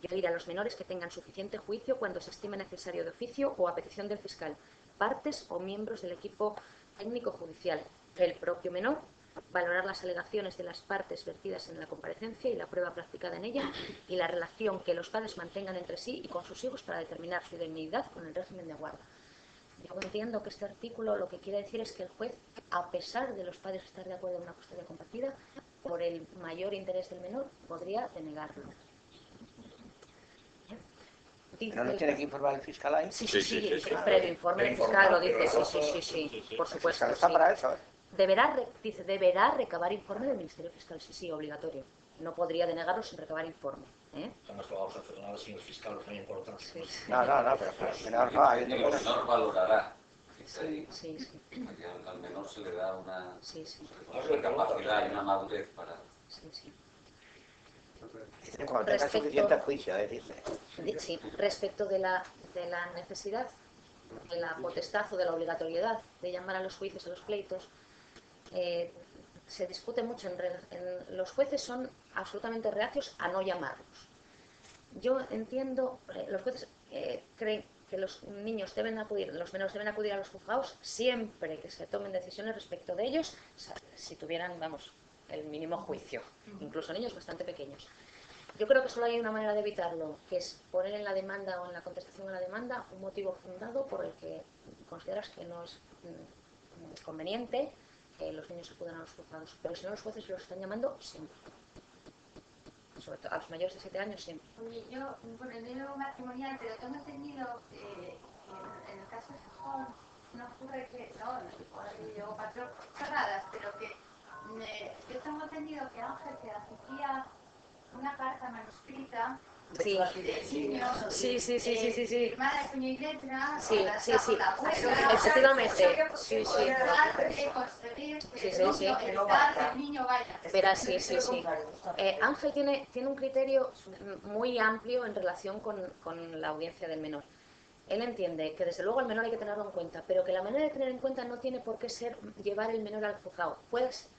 y oír a los menores que tengan suficiente juicio cuando se estime necesario de oficio o a petición del fiscal, partes o miembros del equipo técnico judicial, el propio menor, valorar las alegaciones de las partes vertidas en la comparecencia y la prueba practicada en ella y la relación que los padres mantengan entre sí y con sus hijos para determinar su idoneidad con el régimen de guarda. Yo entiendo que este artículo lo que quiere decir es que el juez, a pesar de los padres estar de acuerdo en una custodia compartida, por el mayor interés del menor, podría denegarlo. ¿No le tiene que informar el fiscal ahí? Sí, previo informe del fiscal lo dice, sí, por supuesto. Está para eso, ¿eh? Deberá recabar informe del Ministerio Fiscal, sí, obligatorio. No podría denegarlo sin recabar informe. Además, lo vamos a hacer nada sin el fiscal, es muy importante. Sí. No, pero el menor no. El menor valorará. Sí. Al menor se le da una capacidad y una madurez para... Sí. Cuando tenga suficiente juicio, dice. Sí, respecto de la necesidad, de la potestad o de la obligatoriedad de llamar a los juicios a los pleitos, se discute mucho. Los jueces son absolutamente reacios a no llamarlos. Yo entiendo, los jueces creen que los niños deben acudir, los menores deben acudir a los juzgados siempre que se tomen decisiones respecto de ellos, si tuvieran, el mínimo juicio, incluso niños bastante pequeños. Yo creo que solo hay una manera de evitarlo, que es poner en la demanda o en la contestación a la demanda un motivo fundado por el que consideras que no es conveniente que los niños acudan a los juzgados. Pero si no, los jueces los están llamando siempre. Sobre todo a los mayores de 7 años siempre. Yo, por el derecho matrimonial, pero tengo entendido que en el caso de Gijón no ocurre que, yo patrón cerradas, pero que yo tengo entendido que Ángel que hacía una carta manuscrita Sí. firmada de puño y letra, Sí. Efectivamente. Sí. El niño vaya. Verá, sí. Ángel tiene un criterio muy amplio en relación con la audiencia del menor. Él entiende que desde luego al menor hay que tenerlo en cuenta, pero que la manera de tener en cuenta no tiene por qué ser llevar el menor al juzgado. Puede ser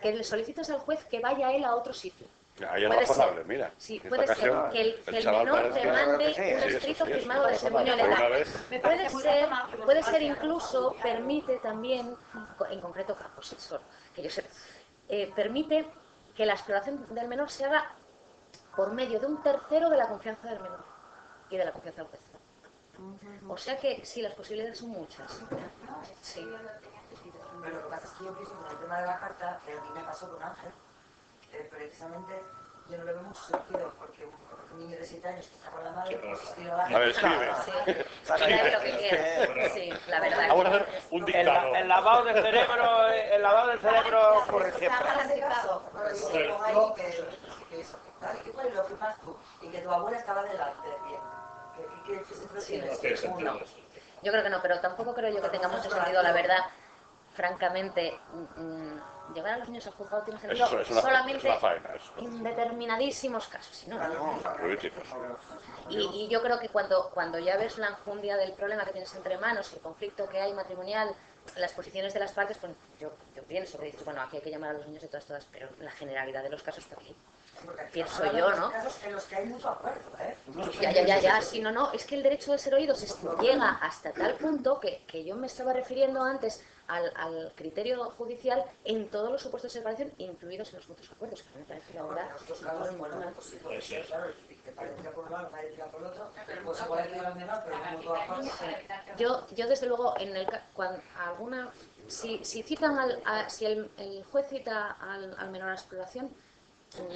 que le solicites al juez que vaya él a otro sitio. Ahí es razonable, mira. Sí, puede ser que el menor te mande un escrito firmado de ese puño de letra. Puede ser incluso, permite también, en concreto casos, que yo sé, permite que la exploración del menor se haga por medio de un tercero de la confianza del menor y de la confianza del juez. O sea que sí, las posibilidades son muchas. Sí. Pero lo que pasa es que yo pienso que con el tema de la carta, que a mí me pasó con Ángel, precisamente yo no le veo mucho sentido, porque un niño de 7 años que está con la madre, pues escribe la A ver, escribe. Escribe lo que quiera. Sí, la verdad. Vamos a hacer un dictado. El lavado del cerebro ocurre siempre. ¿Cuál es lo que más tú? Y que tu abuela estaba delante, bien. Yo creo que no, pero tampoco creo yo que tenga mucho sentido, la verdad. Francamente, llevar a los niños al juzgado tiene sentido solamente en determinadísimos casos. Y yo creo que cuando ya ves la enjundia del problema que tienes entre manos, el conflicto que hay matrimonial, las posiciones de las partes, pues yo pienso que dices, bueno, aquí hay que llamar a los niños de todas, pero la generalidad de los casos está aquí. Pienso yo, ¿no? En los que hay mucho acuerdo, Ya, sí, no, es que el derecho de ser oídos llega hasta tal punto que yo me estaba refiriendo antes al criterio judicial en todos los supuestos de separación, incluidos en los mutuos acuerdos, que me parece la verdad. Yo desde luego, si citan si el juez cita al menor a la exploración,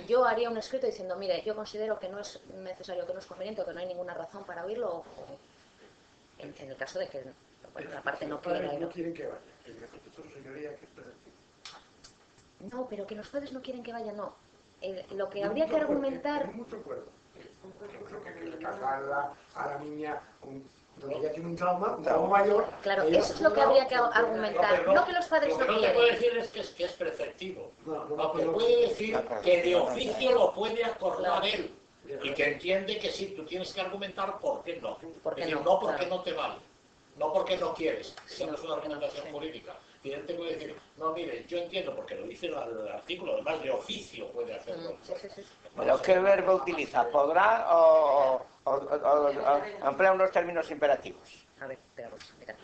yo haría un escrito diciendo, mire, yo considero que no es necesario, que no es conveniente, que no hay ninguna razón para oírlo, en el caso de que la parte no quiera. No quieren que vaya, que su señoría que No, pero que los padres no quieren que vayan, no. Lo que habría que argumentar... Es mucho acuerdo. Yo creo que le casa a la niña donde ya tiene un trauma mayor... Claro, eso es lo que habría que argumentar, no que los padres no quieren. Lo que no te puede decir es que es preceptivo. Lo que puede decir que de oficio lo puede acordar él. Y que entiende que sí, tú tienes que argumentar por qué no. Es decir, no porque no te vale, no porque no quieres. Eso no es una argumentación jurídica. Y él te puede decir, no, mire, yo entiendo, porque lo dice el artículo, además de oficio puede hacerlo. Pero ¿qué verbo utiliza? ¿Podrá o emplea unos términos imperativos? A ver, espera, explicar.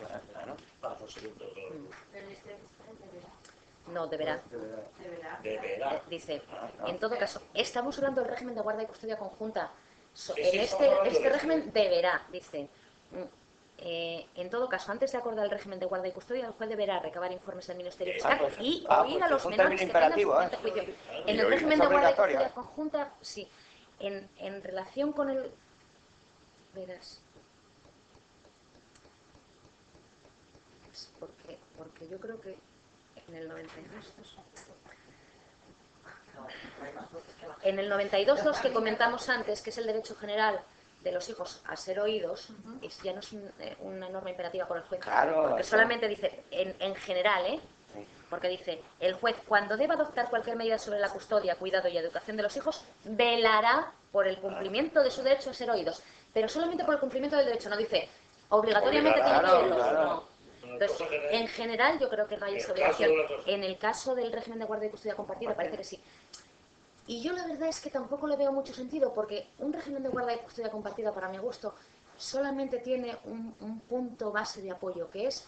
No, deberá. Deberá. Dice, en todo caso, estamos hablando del régimen de guarda y custodia conjunta. En este régimen deberá, dice. En todo caso, antes de acordar el régimen de guarda y custodia, el juez deberá recabar informes del Ministerio Fiscal y oír a los menores que tengan sufrimiento de juicio. En el régimen de guarda y custodia conjunta, sí. En relación con el... Verás. Porque yo creo que en el 92.2 que comentamos antes, que es el derecho general de los hijos a ser oídos, ya no es una norma imperativa por el juez, claro, porque solamente dice en general, porque dice, el juez cuando deba adoptar cualquier medida sobre la custodia, cuidado y educación de los hijos, velará por el cumplimiento de su derecho a ser oídos, pero solamente por el cumplimiento del derecho, no dice obligatoriamente tiene que oírlos, no. Entonces, en general yo creo que no hay esa obligación. En el caso del régimen de guardia y custodia compartida parece que sí. Y yo la verdad es que tampoco le veo mucho sentido, porque un régimen de guarda y custodia compartida, para mi gusto, solamente tiene un punto base de apoyo, que es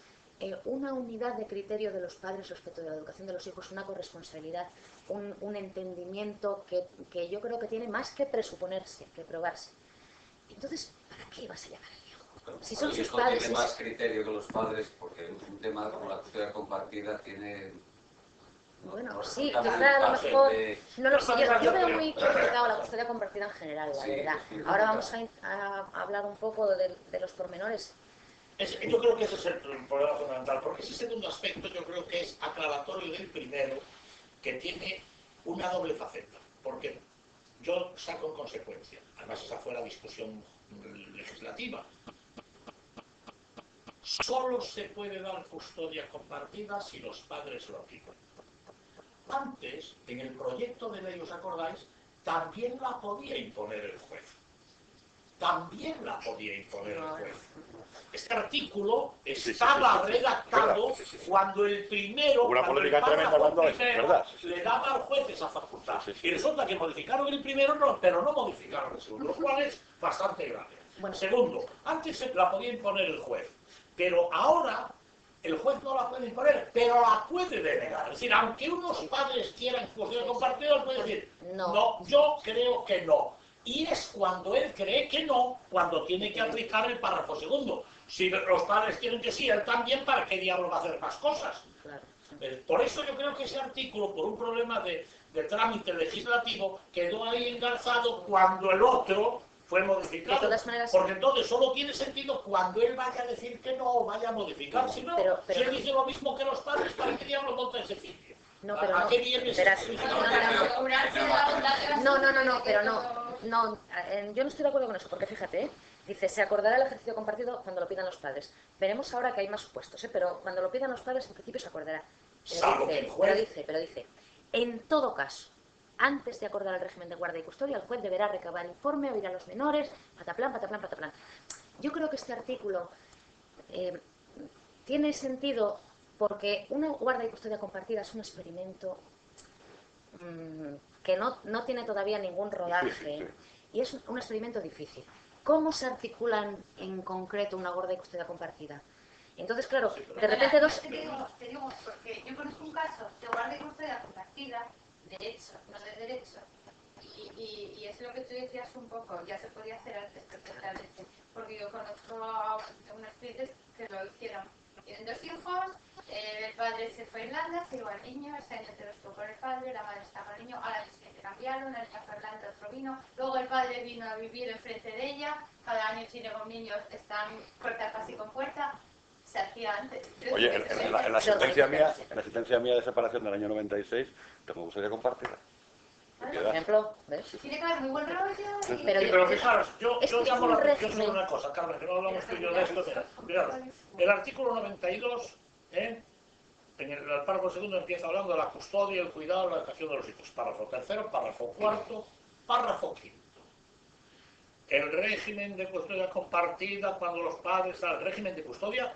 una unidad de criterio de los padres respecto de la educación de los hijos, una corresponsabilidad, un entendimiento que yo creo que tiene más que presuponerse, que probarse. Entonces, ¿para qué vas a llamar al hijo? Si son sus padres... Tiene más criterio que los padres, porque un tema como la custodia compartida tiene... Bueno, sí, quizá a lo mejor, no lo sé, yo veo muy complicado la custodia compartida en general, la verdad. Ahora vamos a hablar un poco de los pormenores. Yo creo que ese es el problema fundamental, porque ese segundo aspecto yo creo que es aclaratorio del primero, que tiene una doble faceta, porque yo saco en consecuencia, además esa fue la discusión legislativa, solo se puede dar custodia compartida si los padres lo piden. Antes, en el proyecto de ley, ¿os acordáis? También la podía imponer el juez. También la podía imponer el juez. Este artículo estaba redactado cuando el primero, una polémica tremenda cuando es, ¿verdad? Le daba al juez esa facultad. Y resulta que modificaron el primero, pero no modificaron el segundo, lo cual es bastante grave. Bueno, segundo, antes se la podía imponer el juez, pero ahora el juez no la puede imponer, pero la puede denegar. Es decir, aunque unos padres quieran custodia compartida, él puede decir, no, yo creo que no. Y es cuando él cree que no, cuando tiene que aplicar el párrafo segundo. Si los padres quieren que sí, él también, ¿para qué diablo va a hacer más cosas? Por eso yo creo que ese artículo, por un problema de trámite legislativo, quedó ahí engarzado cuando el otro fue modificado. Porque entonces solo tiene sentido cuando él vaya a decir que no o vaya a modificar. Si no, si él dice lo mismo que los padres, ¿para qué diablo monta ese sitio? No, pero ¿A qué viene ese No, yo no estoy de acuerdo con eso, porque fíjate, dice, se acordará el ejercicio compartido cuando lo pidan los padres. Veremos ahora que hay más supuestos, pero cuando lo pidan los padres, en principio se acordará. Pero dice, en todo caso, antes de acordar el régimen de guarda y custodia, el juez deberá recabar informe, oír a los menores, pataplán, pataplán, pataplán. Yo creo que este artículo tiene sentido porque una guarda y custodia compartida es un experimento que no tiene todavía ningún rodaje y es un experimento difícil. ¿Cómo se articulan en concreto una guarda y custodia compartida? Entonces, claro, de repente dos... Te digo, porque yo conozco un caso de guarda y custodia compartida, de hecho, no de derecho, y es lo que tú decías un poco, ya se podía hacer antes perfectamente, porque yo conozco a unos clientes que lo hicieron. Tienen 2 hijos, el padre se fue a Irlanda, se llevó al niño, ese año se lo estuvo con el padre, la madre estaba con el niño, ahora se cambiaron, el niño fue a Irlanda, otro vino, luego el padre vino a vivir enfrente de ella, cada año si llega un niño están puerta casi con puerta. se hacía antes. Oye, en la sentencia mía de separación del año 96, tengo custodia compartida. Por ejemplo, ¿ves? Tiene que haber muy buen rollo. Pero fijaros, yo llamo la atención sobre una cosa, Carmen, que no hablamos tú y yo de esto. Fijaros, el artículo 92, en el párrafo segundo empieza hablando de la custodia, el cuidado, la educación de los hijos. Párrafo tercero, párrafo cuarto, párrafo quinto. El régimen de custodia compartida cuando los padres... El régimen de custodia,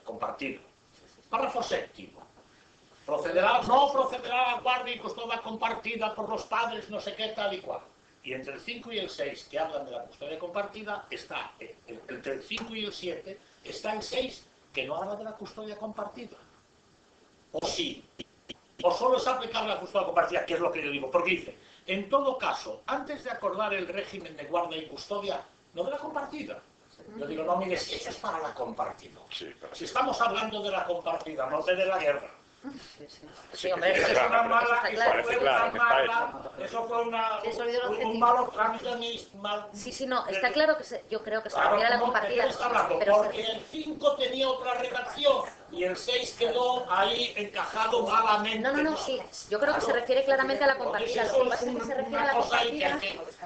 compartido. Párrafo séptimo. No procederá a guardia y custodia compartida por los padres, no sé qué, tal y cual. Y entre el 5 y el 6, que hablan de la custodia compartida, está, entre el 5 y el 7, está el 6, que no habla de la custodia compartida. O sí. O solo es aplicable la custodia compartida, que es lo que yo digo. Porque dice, en todo caso, antes de acordar el régimen de guardia y custodia, no de la compartida. Yo digo, no, mire, si eso es para la compartida. Sí, si estamos hablando de la compartida, no de la guerra. Sí, hombre, eso es una mala, eso fue un malo trámite. Sí, no, está claro que yo creo que se refiere a la compartida. Porque el 5 tenía otra redacción y el 6 quedó ahí encajado malamente. No, sí, yo creo que se refiere claramente a la compartida. Lo que pasa es que se refiere a la compartida.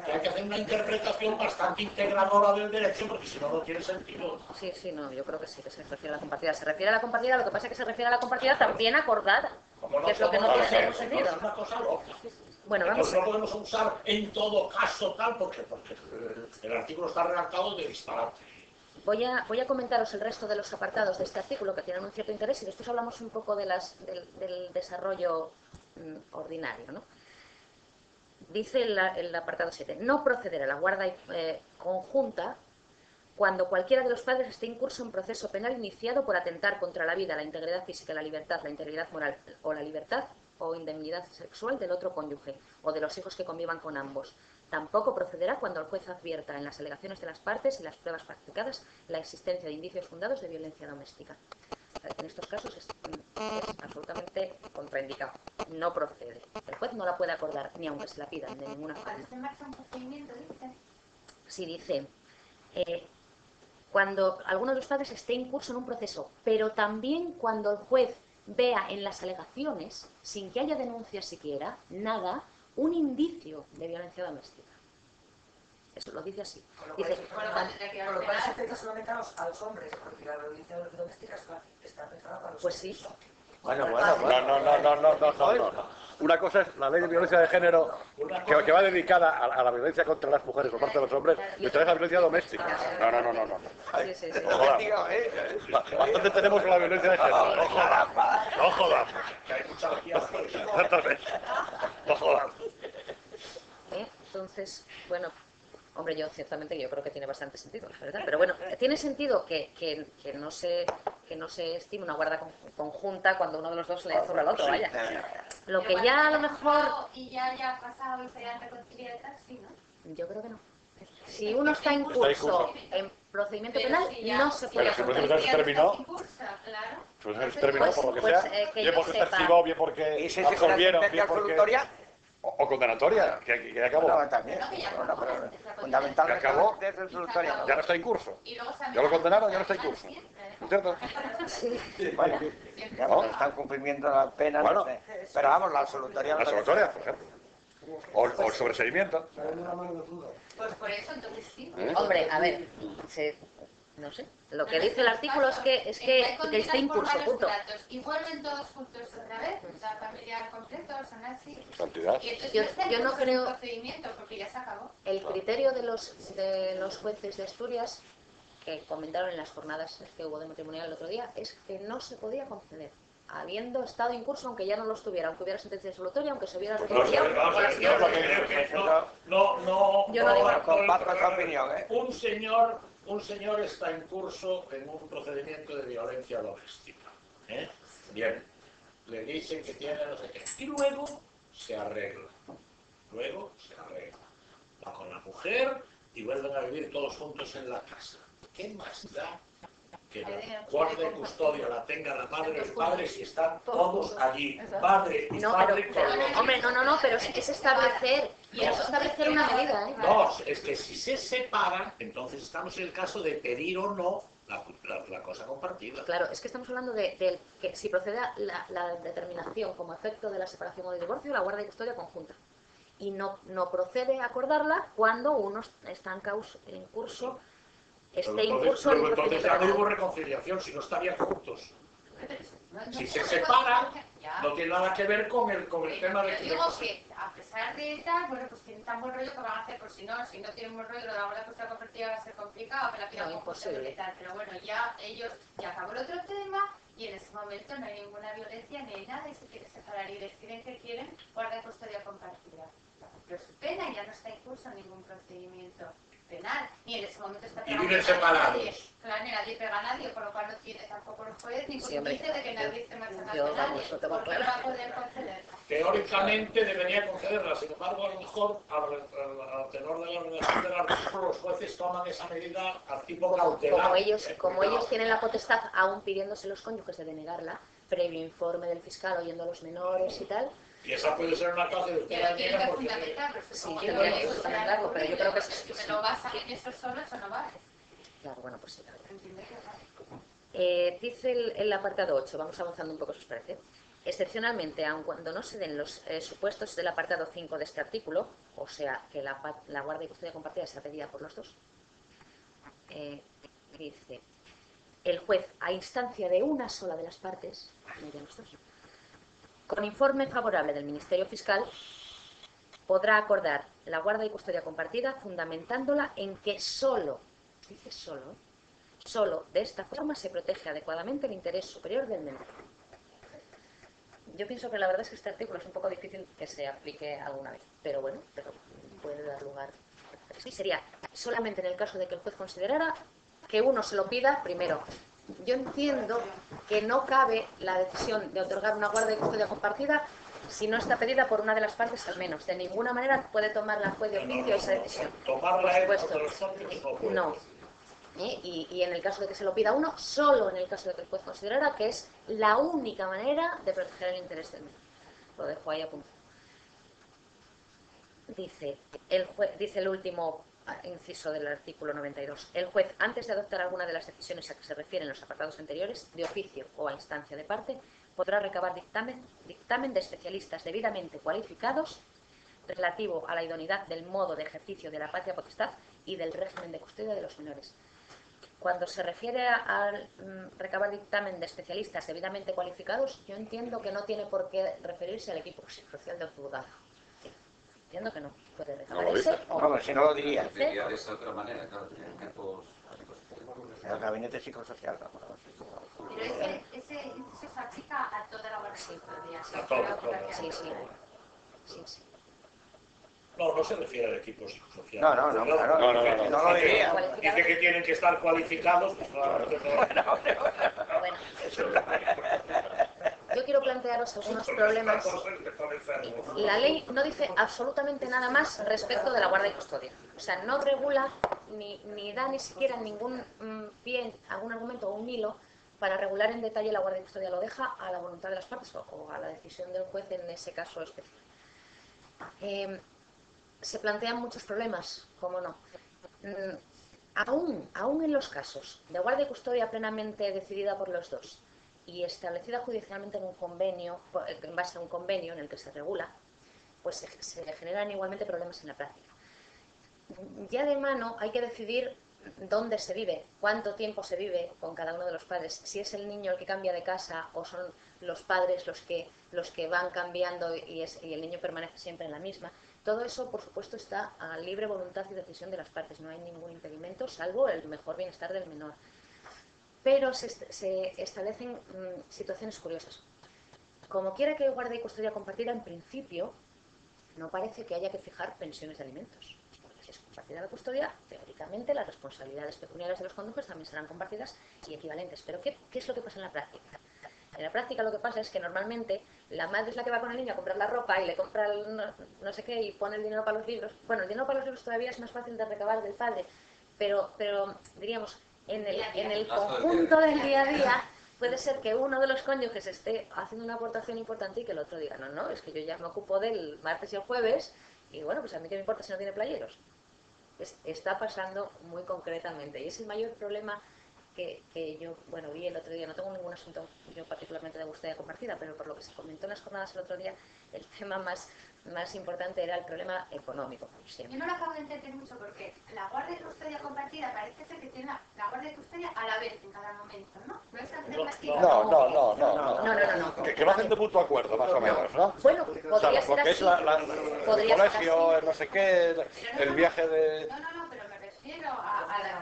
Hay que hacer una interpretación bastante integradora del derecho, porque si no, no tiene sentido. Sí, no, yo creo que sí, que se refiere a la compartida. Se refiere a la compartida, lo que pasa es que se refiere a la compartida también acordada, que es lo que no tiene ningún sentido. Es una cosa loca. Bueno, vamos. No podemos usar en todo caso tal, porque el artículo está redactado de disparate. Voy a comentaros el resto de los apartados de este artículo que tienen un cierto interés y después hablamos un poco del desarrollo ordinario, ¿no? Dice el apartado 7, no procederá a la guarda conjunta cuando cualquiera de los padres esté incurso en proceso penal iniciado por atentar contra la vida, la integridad física, la libertad, la integridad moral o la libertad o indemnidad sexual del otro cónyuge o de los hijos que convivan con ambos. Tampoco procederá cuando el juez advierta en las alegaciones de las partes y las pruebas practicadas la existencia de indicios fundados de violencia doméstica. En estos casos es absolutamente contraindicado. No procede. El juez no la puede acordar, ni aunque se la pidan, de ninguna forma. ¿Cuándo se marcha un procedimiento, dice? Sí, dice... cuando alguno de los padres esté incurso en un proceso, pero también cuando el juez vea en las alegaciones, sin que haya denuncia siquiera, nada, un indicio de violencia doméstica. Eso lo dice así. Dice, por lo cual se afecta solamente a los hombres, porque la violencia doméstica está afectada para los pues sí. Bueno. No. Una cosa es la ley de violencia de género que va dedicada a la violencia contra las mujeres por parte de los hombres y otra es la violencia doméstica. No. Sí. Bastante tenemos con la violencia de género. No jodas. No jodas. Entonces, bueno, hombre, yo ciertamente yo creo que tiene bastante sentido, la verdad. Pero bueno, tiene sentido que no se estime una guarda conjunta cuando uno de los dos le zurra al otro, vaya. Lo que ya a lo mejor... Y ya haya pasado y se hayan reconciliado y tal, sí, ¿no? Yo creo que no. Si uno está en curso en procedimiento penal, no se puede... Pero si el procedimiento se terminó... Se terminó por lo que sea, bien porque se archivó, bien porque absolvieron, bien porque... O condenatoria, que acabó. No, también. Fundamentalmente acabó. Ya no está en curso. Ya lo condenaron, ya no está en curso. ¿Es cierto? Sí. Bueno, ya no están cumpliendo la pena, bueno, no sé. Pero vamos, la absolutoria... La absolutoria, por ejemplo. O el sobreseimiento. Pues por eso, entonces sí. Hombre, a ver, no sé. Lo que dice el artículo es que está en curso, punto. Y vuelven todos juntos otra vez, o sea, familiar completo, son así. Cantidad. Yo no creo... procedimiento, porque ya se acabó. El criterio de los jueces de Asturias, que comentaron en las jornadas que hubo de matrimonial el otro día, es que no se podía conceder, habiendo estado en curso, aunque ya no lo estuviera, aunque hubiera sentencia absolutoria, aunque se hubiera reconciliado. Yo no digo. Comparto esa opinión, ¿eh? Un señor está en curso en un procedimiento de violencia doméstica. Bien, le dicen que tiene no sé qué. Y luego se arregla. Va con la mujer y vuelven a vivir todos juntos en la casa. ¿Qué más da que la guarda y custodia la tenga la madre o el padre si están todos allí? Padre y padre. Hombre, no, pero es establecer una medida, ¿eh? No, es que si se separan, entonces estamos en el caso de pedir o no la cosa compartida. Claro, es que estamos hablando de que si procede la determinación como efecto de la separación o del divorcio, la guarda y custodia conjunta. Y no procede acordarla cuando uno está en curso, esté en curso el proceso. Entonces ya no hubo reconciliación, si no estarían juntos. Si se separan, no tiene nada que ver con el tema de... Yo digo que, a pesar de tal, bueno, pues tienen tan buen rollo que van a hacer, por si no tienen buen rollo, la guarda custodia compartida va a ser complicado, que la pidan imposible y tal. Pero bueno, ya acabó el otro tema y en ese momento no hay ninguna violencia ni hay nada y se quiere separar y deciden que quieren guarda custodia compartida. Pero su pena ya no está en curso ningún procedimiento penal, ni en ese momento está pegando y viven separados. Claro, ni nadie pega a nadie, por lo cual no tiene tampoco los jueces ningún inicio de que nadie se marcha a nadie, porque no va a poder concederla. Teóricamente debería concederla, sin embargo, a lo mejor, al tenor de la relación del artículo, los jueces toman esa medida al tipo cautelar. Como ellos tienen la potestad, aún pidiéndose los cónyuges de denegarla, previo informe del fiscal, oyendo a los menores y tal. Y esa puede ser una causa de usted tiene que fundamentarlo. Sí, tendría que fundamentarlo, pero yo creo que si me lo basa en eso solo, eso no vale. Claro, bueno, pues sí. Dice el apartado 8, vamos avanzando un poco, si os parece. Excepcionalmente, aun cuando no se den los supuestos del apartado 5 de este artículo, o sea, que la guarda y custodia compartida sea pedida por los dos, dice, el juez, a instancia de una sola de las partes, no de los dos, con informe favorable del Ministerio Fiscal, podrá acordar la guarda y custodia compartida fundamentándola en que solo, dice solo de esta forma se protege adecuadamente el interés superior del menor. Yo pienso que la verdad es que este artículo es un poco difícil que se aplique alguna vez, pero bueno, puede dar lugar. Sí, sería solamente en el caso de que el juez considerara que uno se lo pida primero. Yo entiendo que no cabe la decisión de otorgar una guarda y custodia compartida si no está pedida por una de las partes al menos. De ninguna manera puede tomar la juez de oficio esa decisión. Tomarla por supuesto. No. Y en el caso de que se lo pida uno, solo en el caso de que el juez considerara que es la única manera de proteger el interés del menor. Lo dejo ahí apuntado. Dice el último inciso del artículo 92. El juez, antes de adoptar alguna de las decisiones a que se refieren los apartados anteriores, de oficio o a instancia de parte, podrá recabar dictamen de especialistas debidamente cualificados relativo a la idoneidad del modo de ejercicio de la patria potestad y del régimen de custodia de los menores. Cuando se refiere a recabar dictamen de especialistas debidamente cualificados, yo entiendo que no tiene por qué referirse al equipo psicosocial del juzgado. Entiendo que no puede recabar ese. Vamos, si no lo diría. Diría de esa otra manera, claro, el gabinete psicosocial. Pero ese inciso se aplica a toda la guardia civil. Sí. No se refiere al equipo psicosocial. No, no lo diría. Dice que tienen que estar cualificados. Pues claro, bueno. Yo quiero plantearos algunos problemas. La ley no dice absolutamente nada más respecto de la guarda y custodia. O sea, no regula ni da ni siquiera ningún pie, algún argumento o un hilo para regular en detalle la guarda y custodia. Lo deja a la voluntad de las partes o a la decisión del juez en ese caso específico. Se plantean muchos problemas, ¿cómo no? Aún en los casos de guarda y custodia plenamente decidida por los dos y establecida judicialmente en un convenio, en base a un convenio en el que se regula, pues se generan igualmente problemas en la práctica. Ya de mano hay que decidir dónde se vive, cuánto tiempo se vive con cada uno de los padres, si es el niño el que cambia de casa o son los padres los que van cambiando y el niño permanece siempre en la misma. Todo eso, por supuesto, está a libre voluntad y decisión de las partes. No hay ningún impedimento, salvo el mejor bienestar del menor. Pero se establecen situaciones curiosas. Como quiera que guarde y custodia compartida, en principio, no parece que haya que fijar pensiones de alimentos. Porque si es compartida la custodia, teóricamente las responsabilidades pecuniarias de los cónyuges también serán compartidas y equivalentes. Pero ¿qué es lo que pasa en la práctica? En la práctica lo que pasa es que normalmente la madre es la que va con el niño a comprar la ropa y le compra el no sé qué y pone el dinero para los libros. Bueno, el dinero para los libros todavía es más fácil de recabar del padre, pero diríamos, en el conjunto del día a día puede ser que uno de los cónyuges esté haciendo una aportación importante y que el otro diga, no, es que yo ya me ocupo del martes y el jueves y bueno, pues a mí qué me importa si no tiene playeros. Está pasando muy concretamente y es el mayor problema que yo, bueno, vi el otro día, no tengo ningún asunto yo particularmente de custodia compartida, pero por lo que se comentó en las jornadas el otro día, el tema más importante era el problema económico. Yo no lo acabo de entender mucho porque la guardia y custodia compartida parece ser que tiene la guardia y custodia a la vez en cada momento, ¿no? No es alternativa. No. Que lo hacen de mutuo acuerdo, más o menos, ¿no? Bueno, podría ser lo que así. es el colegio, no sé qué, el viaje de... No, pero me refiero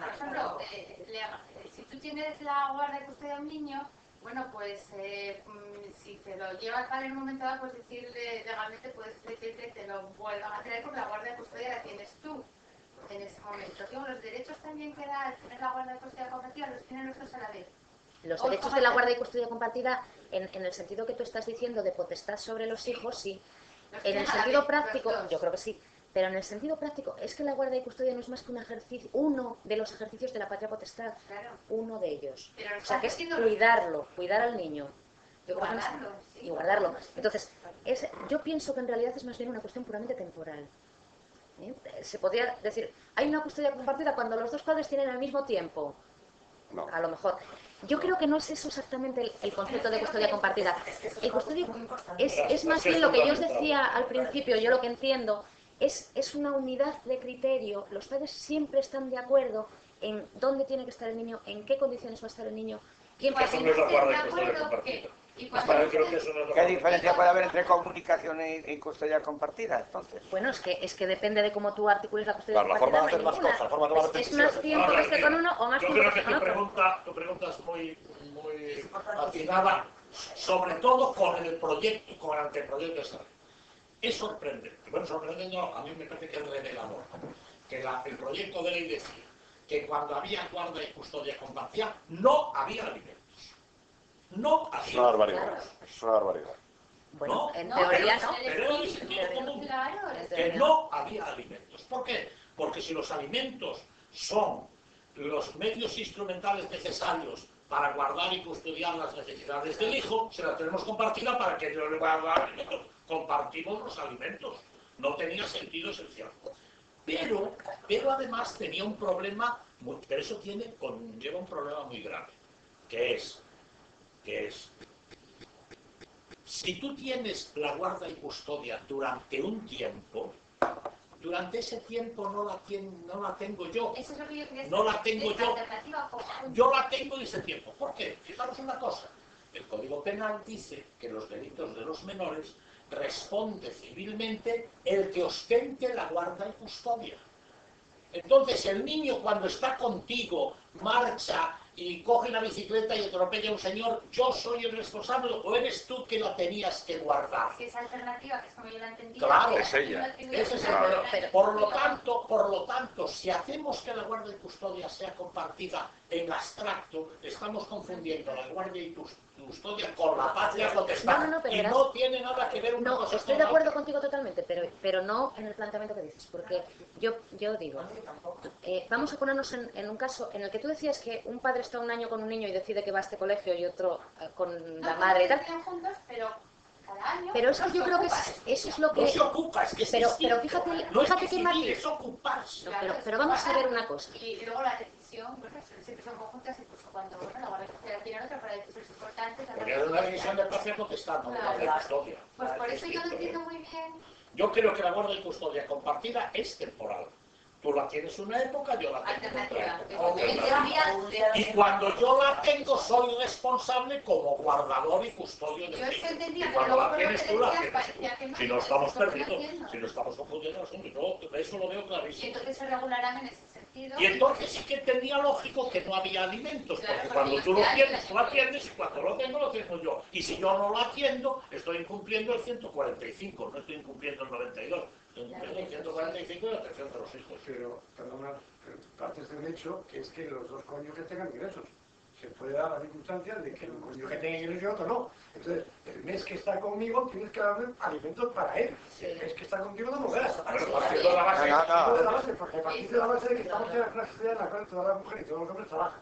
por ejemplo, si tú tienes la guardia y custodia de un niño, bueno, pues si te lo lleva el padre en un momento dado, pues decirle legalmente, puedes decir que te lo vuelvan a traer porque la guardia y custodia la tienes tú en ese momento. Digo, los derechos también que da al tener la guardia y custodia compartida los tienen los dos a la vez. Los derechos de la guardia y custodia compartida, en el sentido que tú estás diciendo de potestad sobre los hijos, sí. En el sentido práctico, yo creo que sí. Pero en el sentido práctico, es que la guardia y custodia no es más que un ejercicio, uno de los ejercicios de la patria potestad, uno de ellos. O sea, que es cuidar al niño. Y guardarlo. Entonces, yo pienso que en realidad es más bien una cuestión puramente temporal. Se podría decir, hay una custodia compartida cuando los dos padres tienen al mismo tiempo. No. A lo mejor. Yo creo que no es eso exactamente el concepto de custodia compartida. El custodia es más bien lo que yo os decía al principio, yo lo que entiendo. Es una unidad de criterio. Los padres siempre están de acuerdo en dónde tiene que estar el niño, en qué condiciones va a estar el niño. ¿Quién eso no es la guardia y custodia compartida. ¿Qué diferencia puede haber entre comunicación y custodia compartida, entonces? Bueno, es que depende de cómo tú articules la custodia compartida. La forma de hacer las cosas, la forma de tomar decisiones. ¿Es más tiempo que esté con uno o más tiempo que esté con otro? Tu pregunta es muy atinada, sobre todo con el proyecto, con el anteproyecto de Estado. Es sorprendente, bueno, sorprendente no, a mí me parece que es revelador, que el proyecto de ley decía que cuando había guardia y custodia compartida no había alimentos. No había. Es una barbaridad, es una barbaridad. Bueno, en teoría no. Pero en sentido común, que no había alimentos. ¿Por qué? Porque si los alimentos son los medios instrumentales necesarios para guardar y custodiar las necesidades del hijo, se las tenemos compartida para que yo le vaya a dar alimentos. Compartimos los alimentos. No tenía sentido esencial. Pero además tenía un problema, pero eso conlleva un problema muy grave, que es, si tú tienes la guarda y custodia durante un tiempo, durante ese tiempo no la tengo yo. Eso es lo que yo quería no la tengo yo. Yo la tengo ese tiempo. ¿Por qué? Fijaros una cosa. El Código Penal dice que los delitos de los menores responde civilmente el que ostente la guarda y custodia. Entonces el niño cuando está contigo, marcha y coge la bicicleta y atropella a un señor, yo soy el responsable o eres tú que la tenías que guardar. Si esa alternativa, que es como yo la entendí, claro, es ella. Ese es el problema. Por lo tanto, si hacemos que la guardia y custodia sea compartida en abstracto, estamos confundiendo la guardia y custodia con la patria potestad. Y no tiene nada que ver una cosa. No, estoy de acuerdo contigo totalmente, pero no en el planteamiento que dices, porque yo digo, vamos a ponernos en un caso en el que tú decías que un padre está un año con un niño y decide que va a este colegio y otro con la madre y tal. Pero eso yo creo que eso es lo que... No se ocupa, es que es pero fíjate qué matiz. Es ocuparse. Pero vamos a ver una cosa. Y luego la decisión, bueno, siempre son conjuntas, incluso cuando la guardia custodia tiene otra para decisiones importantes. Porque es una decisión de patria potestad, no de guardia y custodia. Pues por eso yo no entiendo muy bien. Yo creo que la guardia y custodia compartida es temporal. Tú la tienes una época, yo la tengo otra época. Y cuando yo la tengo, soy responsable como guardador y custodio de ti. Y cuando la tienes tú, la tienes. Si no estamos perdidos, si no estamos confundiendo el asunto, yo eso lo veo clarísimo. Y entonces se regularán en ese sentido. Y entonces sí que tenía lógico que no había alimentos, porque cuando tú lo tienes, tú la atiendes, y cuando lo tengo yo. Y si yo no lo atiendo, estoy incumpliendo el 145, no estoy incumpliendo el 92. El 145 y la atención de los hijos. Pero, perdona, partes del hecho que es que los dos cónyuges tengan ingresos. Se puede dar la circunstancia de que un cónyuge tenga ingresos y otro no. Entonces, el mes que está conmigo tienes que darle alimentos para él. El mes que está contigo no lo das. Bueno, partiendo de la base. Porque partiendo de la base de que estamos en una sociedad en la cual todas las mujeres y todos los hombres trabajan.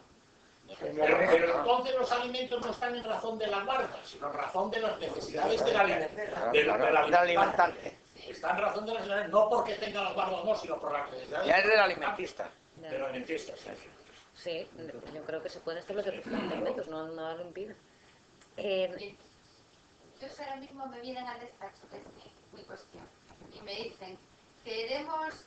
Pero entonces los alimentos no están en razón de la guarda, sino en razón de las necesidades del alimentante. Está en razón de las necesidades, no porque tenga la guarda o no, sino por la necesidad. Ya es del alimentista. Del alimentista, sí. Sí, yo creo que se pueden establecer elementos, no nada lo impide. Yo ahora mismo me vienen al despacho, que es mi cuestión, y me dicen, queremos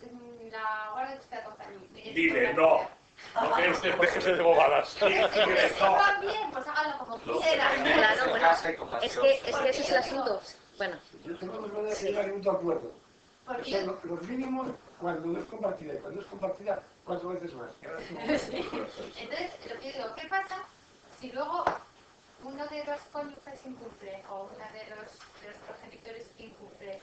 la Guardia de Custodia Compañía. Dile, no. No quiere usted, déjese de bobadas. También, pues háganlo como quieran. Claro, bueno, es que ese es el asunto. Bueno. Yo tengo que llegar a un acuerdo. Son los mínimos cuando no es compartida, y cuando es compartida 4 veces más. Entonces, lo que digo, ¿qué pasa si luego uno de los cónyuges incumple o una de los progenitores incumple?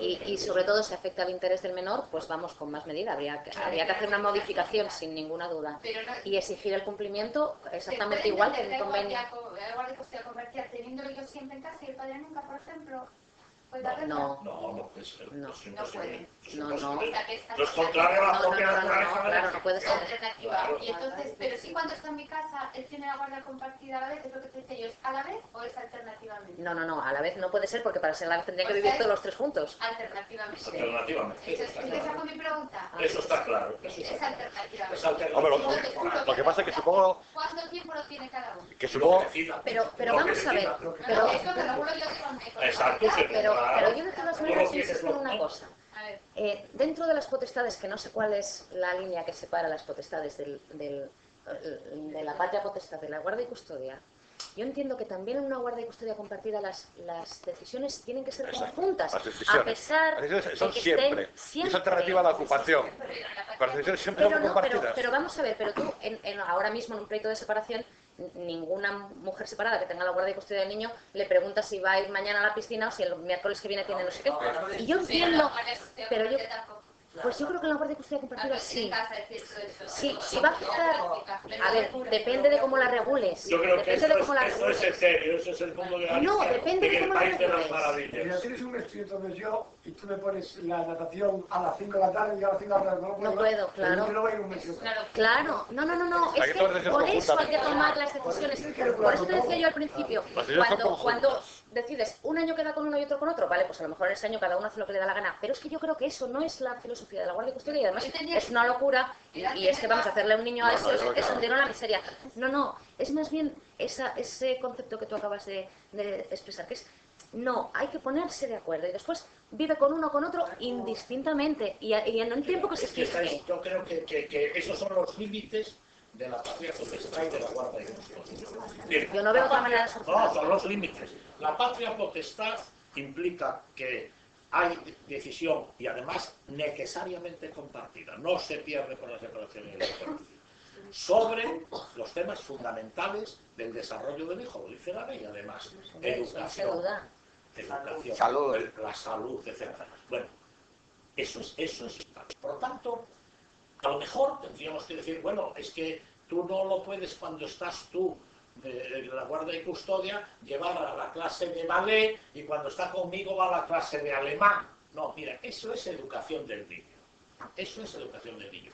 Y sobre todo si afecta al interés del menor, pues vamos con más medida. Habría que hacer una modificación sin ninguna duda y exigir el cumplimiento exactamente igual que el convenio. La Guardia de Custodia Compartida, teniéndolo yo siempre en casa y el padre nunca, por ejemplo. No puede ser. No es contrario a la propia naturaleza. Claro, no puede ser. Y entonces, pero sí, cuando está en mi casa, él tiene la guardia compartida a la vez, es lo que te decía yo, ¿es a la vez o es alternativamente? No, a la vez no puede ser porque para ser a la vez tendrían que vivir todos los tres juntos. Alternativamente. Alternativamente. Esa fue mi pregunta. Eso está claro. Es alternativamente. Hombre, lo que pasa es que supongo... ¿Cuánto tiempo lo tiene cada uno? Que supongo... Pero vamos a ver. Pero esto te lo juro yo con exacto. Pero yo de todas maneras insisto en una cosa. Dentro de las potestades, que no sé cuál es la línea que separa las potestades de la patria potestad de la guardia y custodia, yo entiendo que también en una guardia y custodia compartida las decisiones tienen que ser conjuntas, a pesar de que son siempre. Es alternativa a la ocupación. Las decisiones siempre son compartidas. Pero vamos a ver, pero tú ahora mismo en un pleito de separación, ninguna mujer separada que tenga la guardia y custodia del niño le pregunta si va a ir mañana a la piscina o si el miércoles que viene tiene no sé qué. Y yo entiendo, pero yo creo que la guardia y custodia compartida sí. Sí, va a afectar. A ver, depende de cómo la regules. Yo creo que eso es en serio, eso es el punto de la no, depende de cómo la regules. Mira, tienes un vestido donde yo y tú me pones la natación a las 5 de la tarde y a las 5 de la tarde no puedo, claro. Claro, no, es que por eso hay que tomar las decisiones. Por eso te decía yo al principio, cuando decides un año queda con uno y otro con otro, vale, pues a lo mejor ese año cada uno hace lo que le da la gana, pero es que yo creo que eso no es la filosofía de la guardia y custodia y además es una locura y es que vamos a hacerle a un niño a eso, es hundirlo en la miseria. No, es más bien ese concepto que tú acabas de expresar, que es no, hay que ponerse de acuerdo y después vive con uno o con otro indistintamente y en un tiempo que se fije. Yo creo que esos son los límites de la patria potestad y de la guardia y custodia. Yo no veo otra manera de solucionarlo. No, son los límites. La patria potestad implica que hay decisión y además necesariamente compartida, no se pierde por la separación y la separación, sobre los temas fundamentales del desarrollo del hijo, lo dice la ley, además, educación, salud, la salud, etc. Bueno, eso es. Por lo tanto, a lo mejor tendríamos que decir, bueno, es que tú no lo puedes cuando estás tú de la guardia y custodia llevar a la clase de ballet y cuando está conmigo va a la clase de alemán. No, mira, eso es educación del niño. Eso es educación del niño.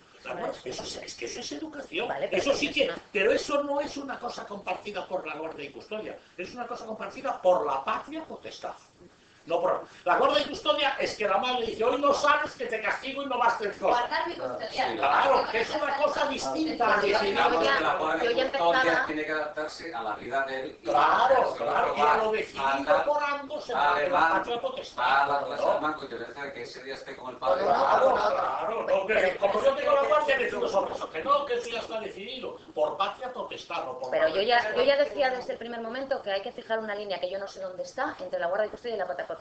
Eso es educación. Vale, eso sí que, pero eso no es una cosa compartida por la guardia y custodia. Es una cosa compartida por la patria potestad. No, por la guardia y custodia es que la madre dice, hoy no sabes que te castigo y no vas a hacer cosas. Claro, que es una cosa distinta. Yo ya empezaba... Tiene que adaptarse a la vida de él. Claro, y a lo decidido por ambos en la patria potestad. A la clase del banco y te parece que ese día esté con el padre. Claro, como yo tengo la guardia, decido sobre eso. Que no, que eso ya está decidido. Por patria potestad, no por... Pero yo ya decía desde el primer momento que hay que fijar una línea que yo no sé dónde está entre la guardia y custodia y la patria potestad.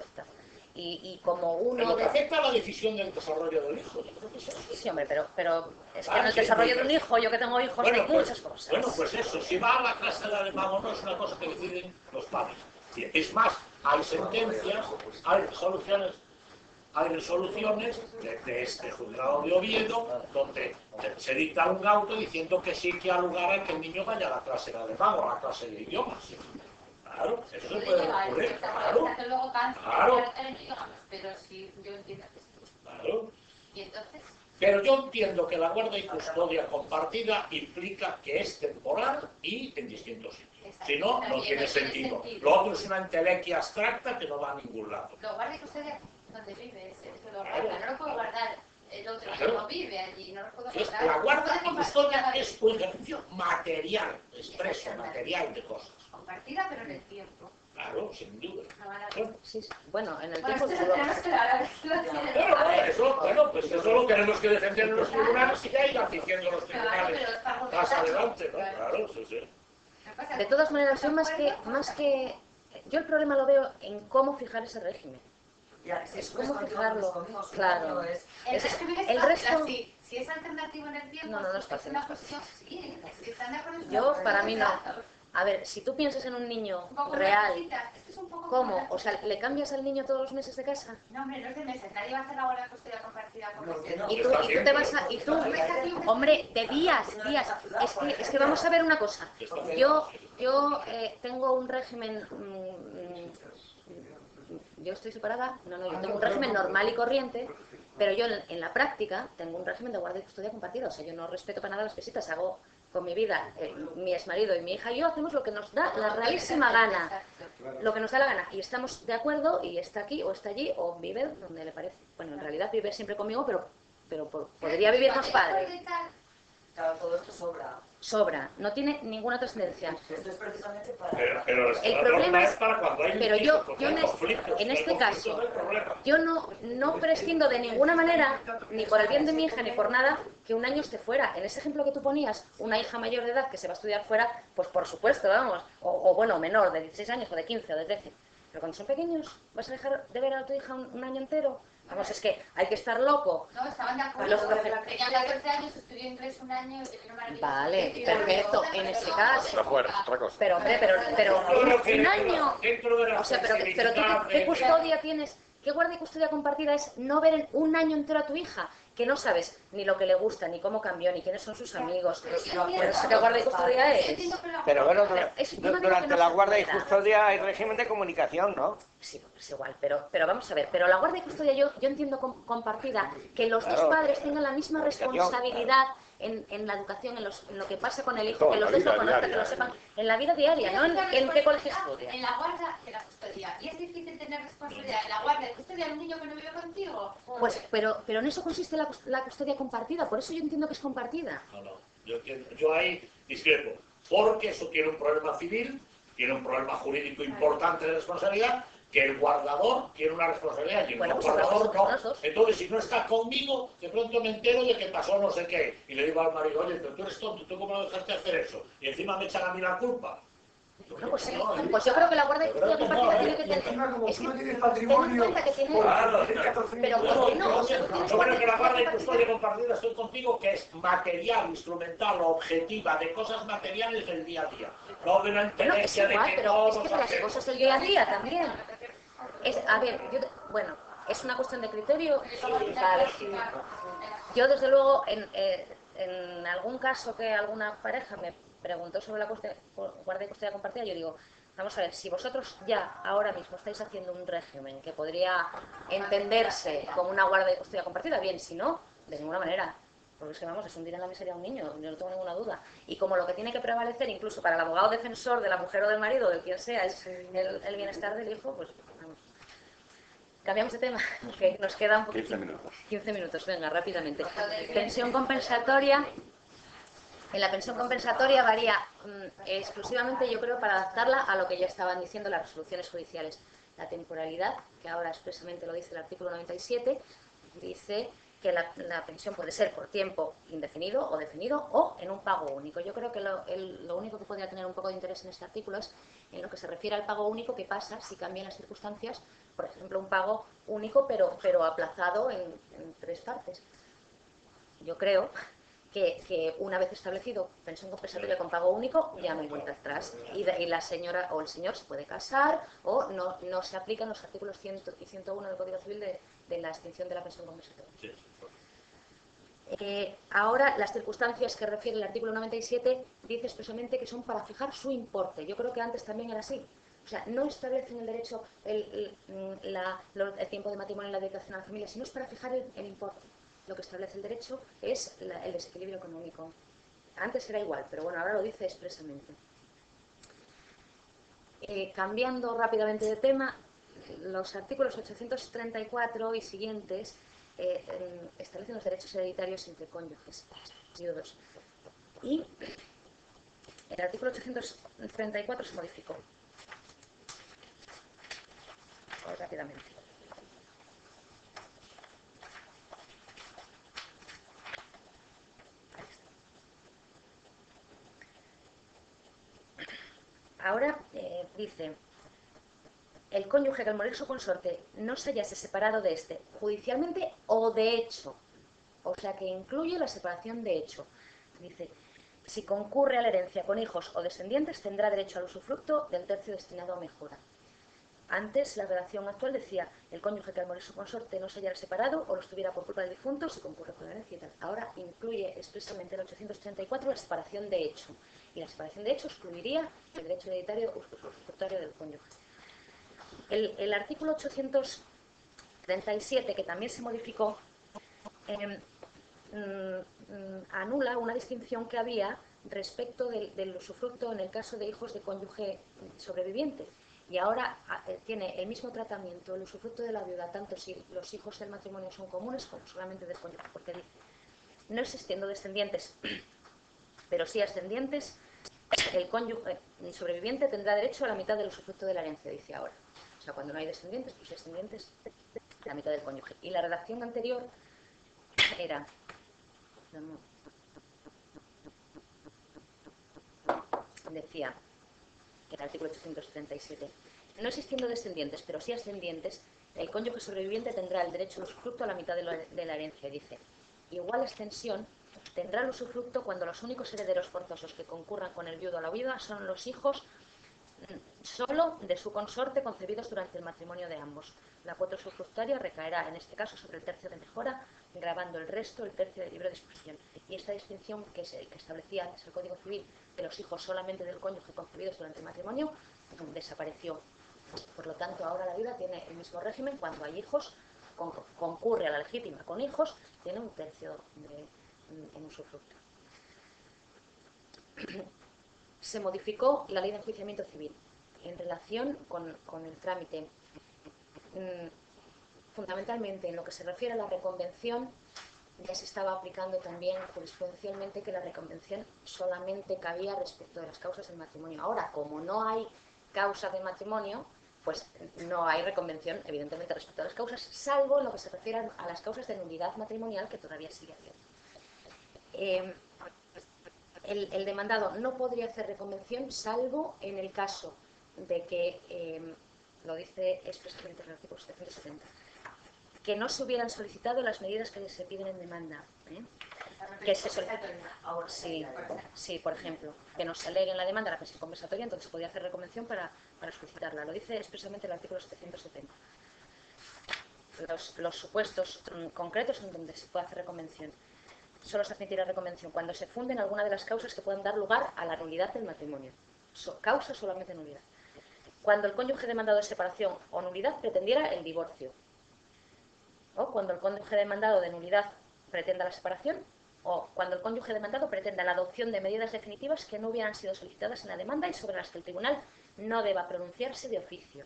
Y como uno... Lo que afecta a la decisión del desarrollo del hijo. Sí, hombre, pero es que en el desarrollo de un hijo, yo que tengo hijos, hay muchas cosas. Bueno, pues eso, si va a la clase de alemán o no es una cosa que deciden los padres. Es más, hay sentencias, hay resoluciones de este juzgado de Oviedo donde se dicta un auto diciendo que sí que ha lugar a que el niño vaya a la clase de alemán o a la clase de idiomas. Claro, eso se puede ocurrir, claro. Pero si yo entiendo que sí. Claro. ¿Y entonces? Pero yo entiendo que la guardia y custodia compartida implica que es temporal y en distintos sitios. Si no, no tiene sentido. Lo otro es una entelequia abstracta que no va a ningún lado. ¿Lo guardia y custodia donde vive, se lo guarda. No lo puedo guardar el otro que no vive allí, no lo puedo guardar. La guarda y custodia es un ejercicio material, expreso, material de cosas. Compartida, pero en el tiempo. Claro, sin duda. Sí, bueno, en el Bueno, tiempo... esto tenemos que hablar. Bueno, pues eso lo tenemos que defender en los tribunales y ya irán diciendo los tribunales más adelante, ¿no? Claro, sí, sí. De todas maneras, yo más que... Yo el problema lo veo en cómo fijar ese régimen. Es cómo fijarlo, claro. El resto... Si es alternativo en el tiempo, no es fácil. una cuestión, sí, si están de acuerdo. Yo, para mí no. A ver, si tú piensas en un niño real, ¿cómo? O sea, ¿le cambias al niño todos los meses de casa? No, hombre, no es de meses. Nadie va a hacer la guardia de custodia compartida con meses. Y tú te vas a... Y tú, hombre, de días. Es que vamos a ver una cosa. Yo tengo un régimen... yo estoy separada. No, yo tengo un régimen normal y corriente. Pero yo en la práctica tengo un régimen de guardia y custodia compartida. O sea, yo no respeto para nada las visitas. Hago con mi vida, mi exmarido y mi hija y yo hacemos lo que nos da la realísima gana. Lo que nos da la gana. Y estamos de acuerdo y está aquí o está allí o vive donde le parece. Bueno, en realidad vive siempre conmigo, pero podría vivir con los padres. Claro, todo esto sobra. Sobra, no tiene ninguna trascendencia. Esto es precisamente para... Pero el problema es para cuando hay pero yo en este caso yo no prescindo de ninguna manera, ni por el bien de mi hija ni por nada, que un año esté fuera. En ese ejemplo que tú ponías, una hija mayor de edad que se va a estudiar fuera, pues por supuesto, vamos, o bueno, menor, de 16 años o de 15 o de 13. Pero cuando son pequeños, ¿vas a dejar de ver a tu hija un año entero? Vamos, es que hay que estar loco. No, estaban de acuerdo. Tenía 14 años, estudió inglés un año y vino maravilloso. Vale, perfecto, en ese caso. Otra cosa. Pero hombre, pero un año. O sea, pero tú, ¿qué custodia tienes? ¿Qué guardia y custodia compartida es no ver en un año entero a tu hija? Que no sabes ni lo que le gusta, ni cómo cambió, ni quiénes son sus amigos. ¿Qué guardia y custodia es? Pero bueno, durante la guardia y custodia hay régimen de comunicación, ¿no? Sí, es igual, pero vamos a ver. Pero la guardia y custodia yo entiendo compartida que los dos padres tengan la misma responsabilidad en la educación, en lo que pasa con el hijo, que los dos lo conozcan, que lo sepan, en la vida diaria, ¿no? En qué colegio estudia. En la guarda y la custodia. ¿Y es difícil tener responsabilidad en la guardia y custodia de un niño que no vive contigo? Pues, pero en eso consiste la custodia compartida, por eso yo entiendo que es compartida. No, yo ahí discrepo, porque eso tiene un problema civil, tiene un problema jurídico importante de responsabilidad, que el guardador tiene una responsabilidad y el guardador no. Entonces, si no está conmigo, de pronto me entero de que pasó no sé qué. Y le digo al marido, oye, pero tú eres tonto, ¿tú cómo no dejaste hacer eso? Y encima me echan a mí la culpa. Bueno, pues yo creo que la guardia y custodia compartida tiene que tener... Es que ten en cuenta que tiene... Pero ¿por qué no? Yo creo que la guardia y custodia compartida, estoy contigo, que es material, instrumental, objetiva, de cosas materiales del día a día. No de una inteligencia de que pero es que de las cosas del día a día también. A ver, bueno, es una cuestión de criterio. Yo desde luego, en algún caso que alguna pareja me preguntó sobre la guardia y custodia compartida, yo digo, vamos a ver, si vosotros ya ahora mismo estáis haciendo un régimen que podría entenderse como una guardia y custodia compartida, bien, si no, de ninguna manera. Porque es que vamos, es hundir en la miseria a un niño, yo no tengo ninguna duda. Y como lo que tiene que prevalecer, incluso para el abogado defensor de la mujer o del marido, o de quien sea, es el bienestar del hijo, pues vamos. Cambiamos de tema, que nos queda un poquito. 15 minutos. 15 minutos, venga, rápidamente. Pensión compensatoria. En la pensión compensatoria varía exclusivamente, yo creo, para adaptarla a lo que ya estaban diciendo las resoluciones judiciales. La temporalidad, que ahora expresamente lo dice el artículo 97, dice que la pensión puede ser por tiempo indefinido o definido o en un pago único. Yo creo que lo único que podría tener un poco de interés en este artículo es en lo que se refiere al pago único, qué pasa si cambian las circunstancias, por ejemplo, un pago único pero aplazado en 3 partes. Yo creo que una vez establecido pensión compensatoria con pago único, ya no hay vuelta atrás. Y la señora o el señor se puede casar o no se aplican los artículos 100 y 101 del Código Civil de la extinción de la pensión compensatoria. Sí. Ahora, las circunstancias que refiere el artículo 97 dice expresamente que son para fijar su importe. Yo creo que antes también era así. O sea, no establecen el derecho, el tiempo de matrimonio en la dedicación a la familia, sino es para fijar el importe. Lo que establece el derecho es el desequilibrio económico. Antes era igual, pero bueno, ahora lo dice expresamente. Cambiando rápidamente de tema, los artículos 834 y siguientes establecen los derechos hereditarios entre cónyuges viudos. Y el artículo 834 se modificó. Voy rápidamente. Ahora dice, el cónyuge que al morir su consorte no se hallase separado de éste judicialmente o de hecho, o sea que incluye la separación de hecho. Dice, si concurre a la herencia con hijos o descendientes, tendrá derecho al usufructo del tercio destinado a mejora. Antes, la redacción actual decía, el cónyuge que al morir su consorte no se hallara separado o lo estuviera por culpa del difunto, si concurre con la herencia y tal. Ahora incluye expresamente el 834 la separación de hecho. Y la separación de hecho excluiría el derecho hereditario usufructuario del cónyuge. El artículo 837, que también se modificó, anula una distinción que había respecto del usufructo en el caso de hijos de cónyuge sobreviviente. Y ahora tiene el mismo tratamiento el usufructo de la viuda, tanto si los hijos del matrimonio son comunes como solamente del cónyuge, porque dice, no existiendo descendientes, pero sí ascendientes, el cónyuge sobreviviente tendrá derecho a la mitad del usufructo de la herencia, dice ahora. O sea, cuando no hay descendientes, pues descendientes, la mitad del cónyuge. Y la redacción anterior era... Decía, el artículo 837, no existiendo descendientes, pero sí ascendientes, el cónyuge sobreviviente tendrá el derecho al usufructo a la mitad de la herencia, dice. Igual extensión tendrá el usufructo cuando los únicos herederos forzosos que concurran con el viudo o la viuda son los hijos solo de su consorte concebidos durante el matrimonio de ambos. La cuota usufructuaria recaerá en este caso sobre el tercio de mejora, gravando el resto el tercio de libre disposición. Y esta distinción que establecía antes el Código Civil de los hijos solamente del cónyuge concebidos durante el matrimonio desapareció. Por lo tanto, ahora la viuda tiene el mismo régimen cuando hay hijos, concurre a la legítima con hijos, tiene un tercio en usufructo. Se modificó la ley de enjuiciamiento civil en relación con el trámite. Fundamentalmente, en lo que se refiere a la reconvención, ya se estaba aplicando también jurisprudencialmente que la reconvención solamente cabía respecto de las causas del matrimonio. Ahora, como no hay causa de matrimonio, pues no hay reconvención, evidentemente, respecto a las causas, salvo en lo que se refiere a las causas de nulidad matrimonial, que todavía sigue habiendo. El demandado no podría hacer reconvención, salvo en el caso de que, lo dice expresamente el artículo 770, que no se hubieran solicitado las medidas que se piden en demanda. Que se sí, por ejemplo, que no se alegue en la demanda la pensión compensatoria, entonces se podía hacer reconvención para solicitarla. Lo dice expresamente el artículo 770. Los supuestos concretos en donde se puede hacer reconvención. Solo se admitirá reconvención cuando se funden alguna de las causas que puedan dar lugar a la nulidad del matrimonio. Causa solamente nulidad. Cuando el cónyuge demandado de separación o nulidad pretendiera el divorcio. O cuando el cónyuge demandado de nulidad pretenda la separación, o cuando el cónyuge demandado pretenda la adopción de medidas definitivas que no hubieran sido solicitadas en la demanda y sobre las que el tribunal no deba pronunciarse de oficio.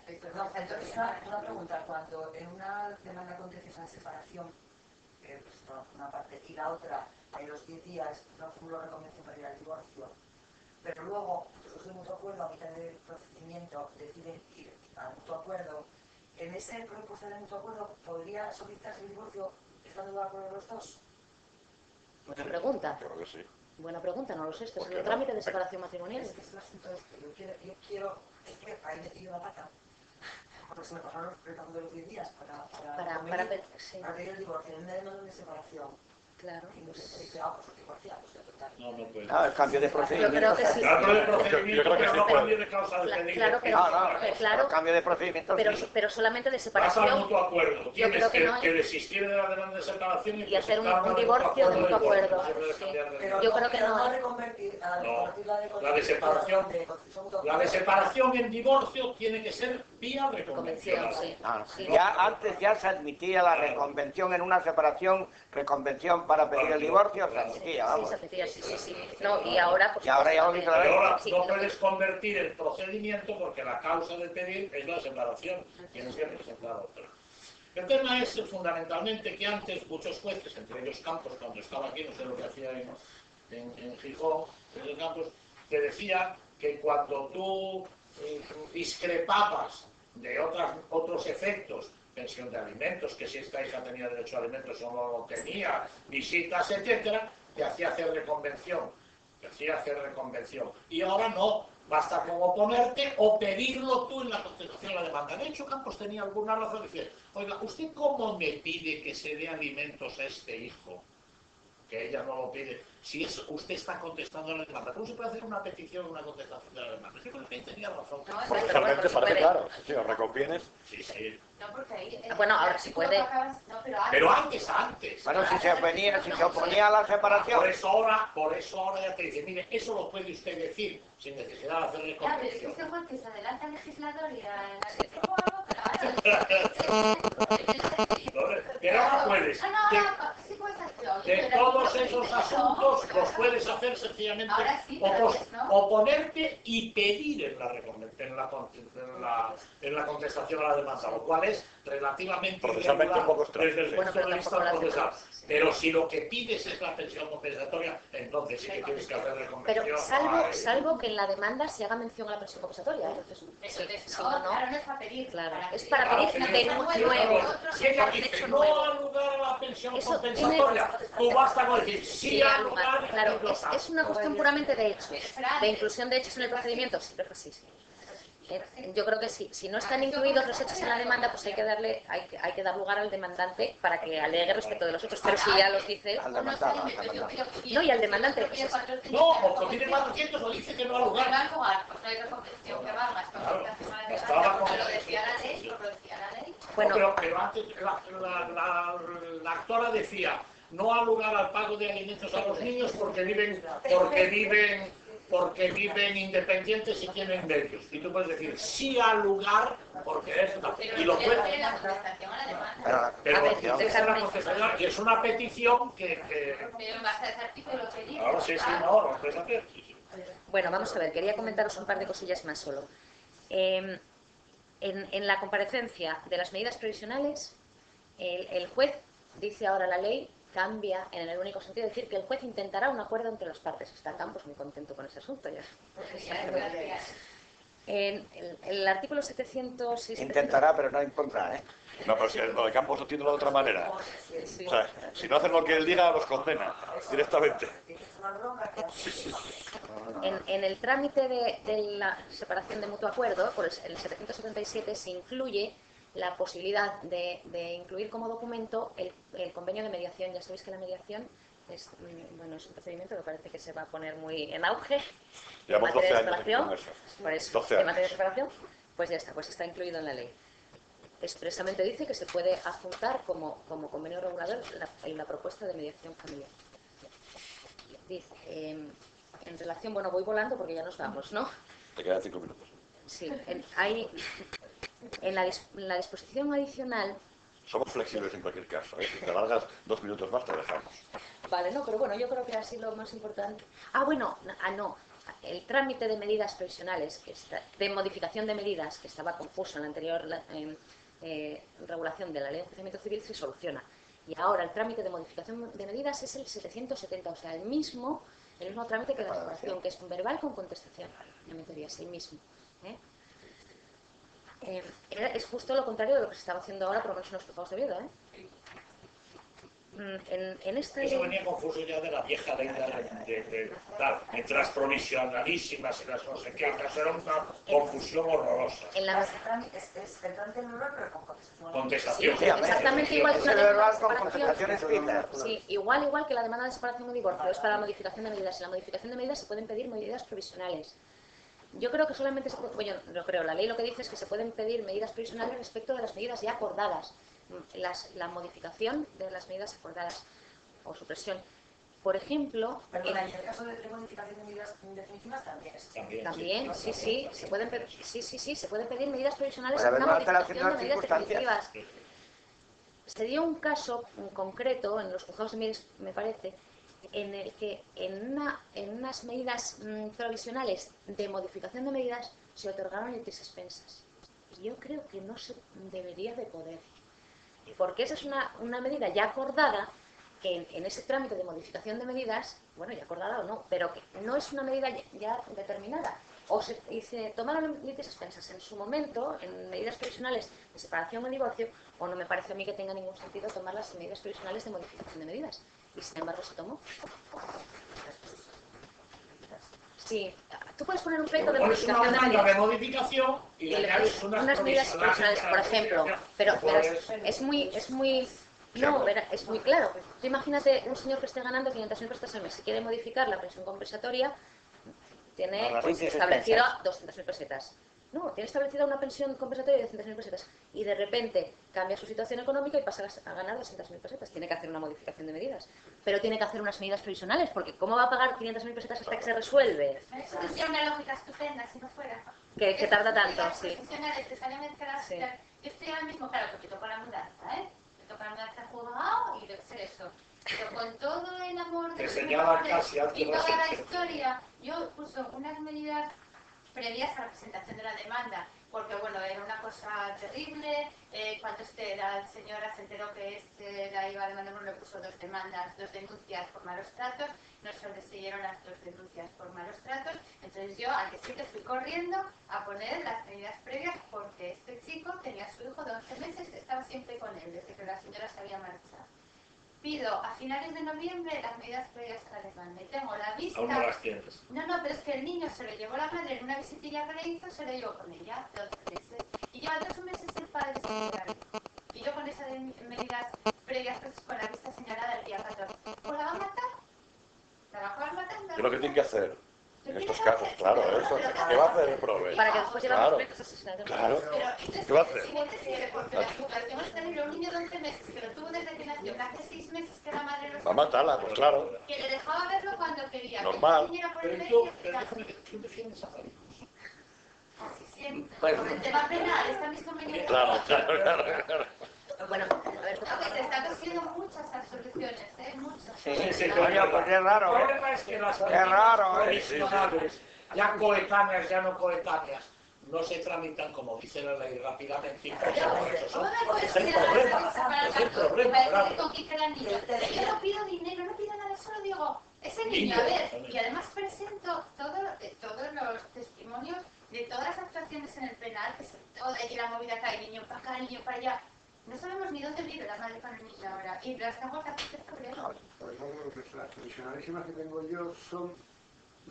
Perdón, entonces una pregunta. Cuando en una demanda acontece esa separación, una parte y la otra, en los 10 días no formuló reconvención para ir al divorcio, pero luego, surge un mutuo acuerdo a mitad del procedimiento, deciden ir a mutuo acuerdo, en ese propuesta de mutuo acuerdo, ¿podría solicitarse el divorcio estando de acuerdo los dos? Buena pregunta. Creo que sí. Buena pregunta, no lo sé. Este es el trámite de separación matrimonial. Es que es el asunto este. Yo quiero, es que ahí metí una pata. Porque se me pasaron de los 10 días para pedir el divorcio. En una demanda de separación. Claro. Y no se dice, pues divorciados. No, no puede. El cambio de procedimiento. Yo creo que sí. Cambio de procedimiento, Yo creo que pero sí no puede. cambio de causa de peligro. Claro, El cambio de procedimiento. pero solamente de Vas al separación. mutuo acuerdo. Tienes creo que no hay. que desistir de la demanda de separación Y hacer un divorcio de mutuo acuerdo. Pero Yo creo que no. a reconvertir, a reconvertir La de separación. La de separación en divorcio tiene que ser vía reconvención. Ya antes ya se admitía la reconvención en una separación, reconvención para pedir el divorcio, se admitía, vamos. Sí, se admitía, sí. No, y ahora... Pues, y ahora ya lo dice la ley. Ahora no puedes convertir el procedimiento porque la causa de pedir es la separación. Tienes que presentar otra. El tema es fundamentalmente que antes muchos jueces, entre ellos Campos, cuando estaba aquí, no sé lo que hacía en Gijón, en Campos, te decía que cuando tú discrepabas de otros efectos, pensión de alimentos, que si esta hija tenía derecho a alimentos o no lo tenía, visitas, etcétera, te hacía hacer reconvención. Y ahora no, basta con oponerte o pedirlo tú en la contestación a la demanda. De hecho, Campos tenía alguna razón de decir, oiga, ¿usted cómo me pide que se dé alimentos a este hijo? Que ella no lo pide. Si usted está contestando a la demanda, ¿cómo se puede hacer una petición o una contestación de la demanda? Yo creo que ahí tenía razón. Porque realmente parece claro. Si os reconvienes... Sí. No, porque ahí... Bueno, ahora sí puede. Pero antes. Bueno, si se oponía a la separación. Por eso ahora ya te dice, mire, eso lo puede usted decir sin necesidad de hacerle reconvención. Ya, pero es que se adelanta el legislador y pero ahora puedes. De todos esos asuntos los puedes hacer sencillamente oponerte y pedir en la contestación a la demanda, lo cual es relativamente procesalmente un poco extraño. desde el punto de vista procesal. Pero si lo que pides es la pensión compensatoria, entonces sí que tienes que hacer reconvención. Pero salvo que en la demanda se haga mención a la pensión compensatoria. Claro, no es para pedir. Claro, es para pedir de nuevo. Si ella dice no al lugar a la pensión compensatoria, tú basta con decir sí al lugar. Claro, es una cuestión puramente de hechos, de inclusión de hechos en el procedimiento. Sí. Yo creo que si no están incluidos los hechos en la demanda, pues hay que dar lugar al demandante para que alegue respecto de los hechos, pero si ya los dice... Al demandado. No, y al demandante. No, o tiene 400 o dice que no al lugar. No hay reconvención que valga. Lo decía la ley. Bueno, pero antes la actora decía no al lugar al pago de alimentos a los niños porque viven independientes y tienen medios. Y tú puedes decir sí al lugar porque es... Y lo puedes... Pero es una petición que... Pero vas a ese artículo que dice... Ahora sí, no, lo puedes hacer. Bueno, vamos a ver, quería comentaros un par de cosillas más solo. En la comparecencia de las medidas provisionales, el juez, dice ahora la ley, cambia en el único sentido de decir que el juez intentará un acuerdo entre las partes. Está Campos muy contento con ese asunto ya. El artículo 700... Intentará, pero no impondrá, ¿eh? No, pero si lo de Campos lo tiene de otra manera. O sea, si no hacen lo que él diga, los condena directamente. En el trámite de la separación de mutuo acuerdo, por el 777 se incluye la posibilidad de incluir como documento el convenio de mediación. Ya sabéis que la mediación es un procedimiento que parece que se va a poner muy en auge. Llevamos 12 años con eso. Por eso, en materia de separación, pues ya está, pues está incluido en la ley. Expresamente dice que se puede adjuntar como convenio regulador la propuesta de mediación familiar. Dice, en relación, bueno, voy volando porque ya nos vamos, ¿no? Te quedan 5 minutos. Sí, en la disposición adicional... Somos flexibles en cualquier caso, ¿eh? Si te largas 2 minutos más, te dejamos. Vale, no, pero bueno, yo creo que así lo más importante... no. El trámite de medidas provisionales, de modificación de medidas, que estaba confuso en la anterior regulación de la Ley de Enjuiciamiento Civil, se soluciona. Y ahora el trámite de modificación de medidas es el 770, o sea, el mismo trámite que la separación, que es un verbal con contestación. Ya me es el mismo. Es justo lo contrario de lo que se estaba haciendo ahora, por lo menos en los juzgados de Oviedo, ¿eh? Eso venía confuso ya de la vieja ley de entre las provisionalísimas y las no sé qué, eso era una confusión horrorosa. Es el trámite nulo, pero con contestación. Sí, exactamente igual que la verbal con contestación escrita. Sí, igual que la demanda de separación o divorcio, es para la modificación de medidas. En la modificación de medidas se pueden pedir medidas provisionales. Yo creo que solamente la ley lo que dice es que se pueden pedir medidas provisionales respecto de las medidas ya acordadas. La modificación de las medidas acordadas o supresión. por ejemplo... Perdona, ¿y en el caso de modificación de medidas definitivas también? También, sí, se pueden pedir medidas provisionales en una modificación de medidas definitivas. Se dio un caso concreto en los juzgados de medidas, me parece, en el que en unas medidas provisionales de modificación de medidas se otorgaron litis expensas. Y yo creo que no se debería de poder, porque esa es una medida ya acordada, que en ese trámite de modificación de medidas, bueno, ya acordada o no, pero que no es una medida ya determinada. Y se tomaron litis expensas en su momento, en medidas provisionales de separación o divorcio, o no me parece a mí que tenga ningún sentido tomar las medidas provisionales de modificación de medidas. Y sin embargo se tomó. Sí, tú puedes poner un pleito de modificación de medidas. De modificación y le añades unas medidas provisionales, por ejemplo. Pero es muy... No, es muy claro. Tú imagínate un señor que esté ganando 500.000 pesetas al mes. Si quiere modificar la pensión compensatoria, tiene establecido 200.000 pesetas. No, tiene establecida una pensión compensatoria de 200.000 pesetas y de repente cambia su situación económica y pasa a ganar 200.000 pesetas. Tiene que hacer una modificación de medidas, pero tiene que hacer unas medidas provisionales, porque ¿cómo va a pagar 500.000 pesetas hasta que se resuelve? Eso sería una lógica estupenda si no fuera. Que tarda tanto, sí. Sí. Yo estoy ahora mismo, claro, porque toco la mudanza, ¿eh? Me toca la mudanza al juzgado y debe ser eso. Pero con todo el amor de y toda la historia, yo puso unas medidas previas a la presentación de la demanda, porque bueno, era una cosa terrible. Cuando la señora se enteró que la iba a demandar, le puso 2 denuncias por malos tratos, no se le siguieron las 2 denuncias por malos tratos. Entonces yo al que fui corriendo a poner las medidas previas, porque este chico tenía a su hijo de 11 meses que estaba siempre con él, desde que la señora se había marchado. Pido a finales de noviembre las medidas previas a la demanda y tengo la vista... Aún no las tienes. No, pero es que el niño se lo llevó la madre en una visitilla que le hizo, se lo llevó con ella de 11 meses. Y lleva 2 meses el padre sin llegar. Y yo con esas medidas previas, pues, con la vista señalada el día 14. ¿Pues la va a matar? ¿La va a acabar matando? ¿Qué es lo que tiene que hacer? En estos casos, claro, eso. ¿Qué va a hacer el prove? Para que después llevamos proyectos asesinatos. Claro. ¿Qué va a hacer? Porque la situación es terrible. Un niño de 11 meses que lo tuvo desde que nació, hace 6 meses que la madre lo... Va a matarla, pues claro. Que le dejaba verlo cuando quería. Normal. ¿Quién defiendes a Félix? Así siempre. Porque el tema penal está mis convenientes. Claro. Bueno, a ver, se están consiguiendo muchas absoluciones, muchas. Sí, coño, pues es raro, El problema es que las provisionales, ya coetáneas, ya no coetáneas, no se tramitan, como dice la ley, rápidamente. Es el problema. Yo no pido dinero, no pido nada, solo digo, ese niño, a ver, y además presento todos los testimonios de todas las actuaciones en el penal, que la movida cae, el niño para acá, el niño para allá. No sabemos ni dónde vive la madre con el niño ahora. Y las tengo que hacer corriendo. Las provisionalísimas que tengo yo son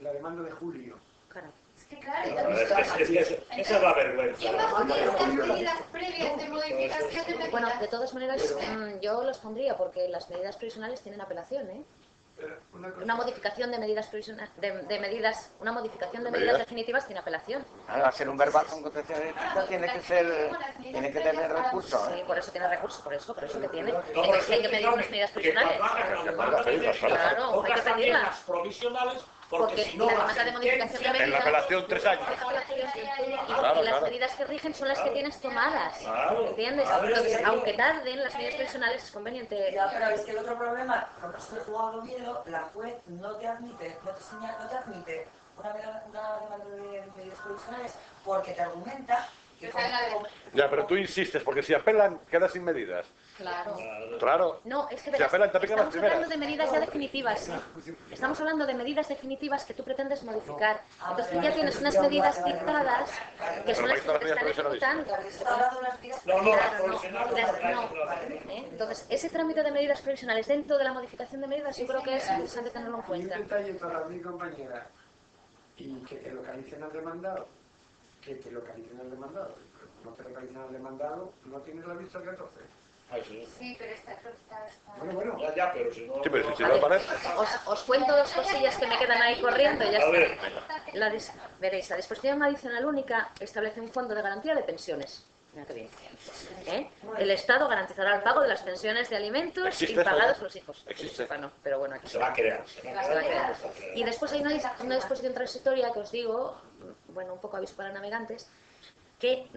la demanda de julio. Claro. Es que claro, esa es la vergüenza. ¿Quién va a poner estas medidas previas de modificación de medidas? Bueno, de todas maneras, yo los pondría porque las medidas provisionales tienen apelación, ¿eh? Una modificación de medidas provisionales, una modificación de medidas definitivas tiene apelación. Al hacer un verbal con contención tiene que tener recurso. Sí, por eso tiene recurso, por eso que tiene. Hay que pedir unas medidas provisionales. Claro, hay que pedirlas. Porque si no, la demanda de modificación de medidas... En la apelación 3 años. Y las medidas que rigen son las que tienes tomadas. ¿Entiendes? Entonces, aunque tarden, las medidas provisionales es conveniente... Ya, pero es que el otro problema, cuando estoy jugando miedo, la juez no te admite una demanda de medidas provisionales porque te argumenta que... Ya, pero tú insistes, porque si apelan, queda sin medidas. Claro. No, es que estamos hablando de medidas ya definitivas. Estamos hablando de medidas definitivas que tú pretendes modificar. Entonces tú ya tienes unas medidas dictadas que son las que te están ejecutando. Entonces, ese trámite de medidas provisionales dentro de la modificación de medidas yo creo que es interesante tenerlo en cuenta. Un detalle para mi compañera, y que te localicen al demandado. No te localizan al demandado, no tienes la vista 14. Sí, pero está... Bueno. Ya, pero si no... Sí, pero si no aparece... Os cuento 2 cosillas que me quedan ahí corriendo y ya está. Veréis, la disposición adicional única establece un fondo de garantía de pensiones. Mira qué bien. El Estado garantizará el pago de las pensiones de alimentos impagados a los hijos. Existe. Bueno, pero bueno, aquí Se va a crear. Y después hay una disposición transitoria que os digo, bueno, un poco aviso para navegantes, que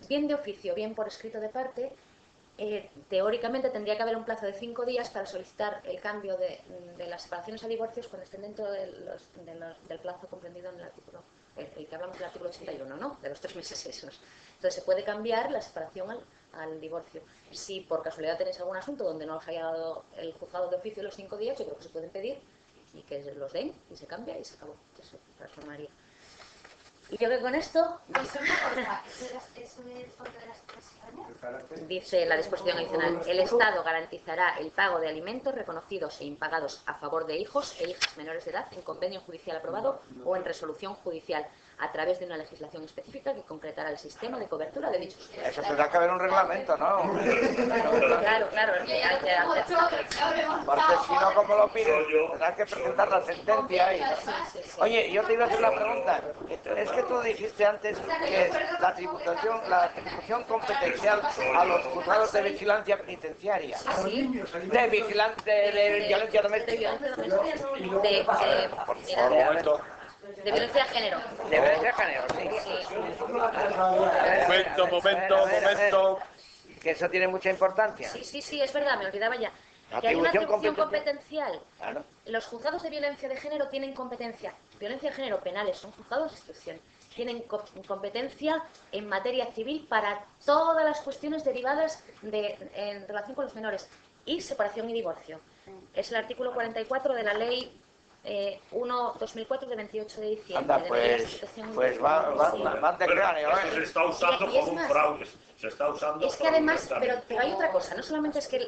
bien de oficio, bien por escrito de parte, teóricamente tendría que haber un plazo de 5 días para solicitar el cambio de las separaciones a divorcios cuando estén dentro del plazo comprendido en el artículo, el que hablamos del artículo 81, ¿no? De los 3 meses esos. Entonces se puede cambiar la separación al divorcio. Si por casualidad tenéis algún asunto donde no os haya dado el juzgado de oficio los 5 días, yo creo que se pueden pedir y que los den y se cambia y se acabó. Eso transformaría. Y yo que con esto dice la disposición adicional: el Estado garantizará el pago de alimentos reconocidos e impagados a favor de hijos e hijas menores de edad en convenio judicial aprobado o en resolución judicial a través de una legislación específica que concretará el sistema de cobertura de dichos. Eso tendrá que haber un reglamento, ¿no? Claro. Porque si no, ¿cómo lo pides? Tendrás que presentar la sentencia y... Oye, yo te iba a hacer una pregunta. Es que tú dijiste antes que la atribución competencial a los juzgados de vigilancia penitenciaria, de violencia doméstica. De violencia de género. De violencia de género, sí. Momento. Que eso tiene mucha importancia. Sí, es verdad, me olvidaba ya. Que hay una atribución competencial. Claro. Los juzgados de violencia de género tienen competencia. Violencia de género penales, son juzgados de instrucción. Tienen competencia en materia civil para todas las cuestiones derivadas en relación con los menores. Y separación y divorcio. Es el artículo 44 de la ley 1/2004 de 28 de diciembre. Anda, pues va de cráneo, ¿eh? Se está usando como un fraude. Se está usando. Es que además, pero hay otra cosa. No solamente es que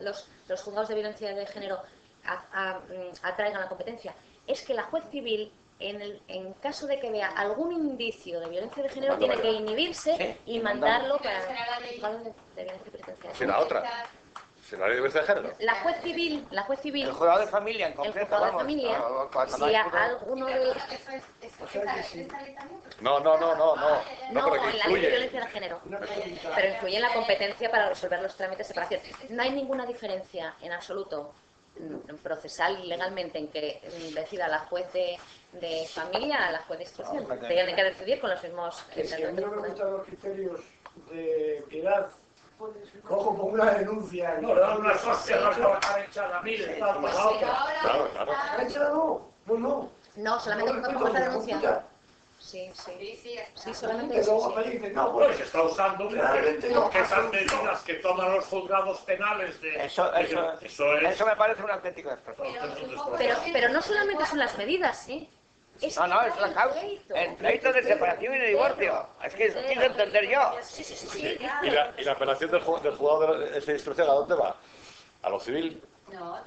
los juzgados de violencia de género atraigan la competencia, es que la juez civil, en caso de que vea algún indicio de violencia de género, tiene que inhibirse y mandarlo para el juzgado de violencia penitenciaria. Sí, la otra. ¿La ley de violencia de género? La juez civil, el juzgado de familia en concreto. El juzgado de familia, si a alguno de los... No, en la ley de violencia de género, pero influye en la competencia para resolver los trámites de separación. No hay ninguna diferencia en absoluto procesal y legalmente en que decida la juez de familia a la juez de instrucción. Tienen que decidir con los mismos... Si a mí no me gustan los criterios de piedad, cojo por una denuncia. No, le dan una hostia, no se va a estar echada a mí, le está por la otra. Claro. ¿Echada no? No, solamente por la denuncia. Sí, solamente No, pues se está usando porque esas medidas que toman los juzgados penales de... Eso me parece un auténtico despropósito. Pero no solamente son las medidas, ¿sí? Es la causa. El pleito de separación y de divorcio. Es que quiero entender yo. Sí. ¿Y la apelación del juzgado de esa instrucción a dónde va? ¿A lo civil? No. A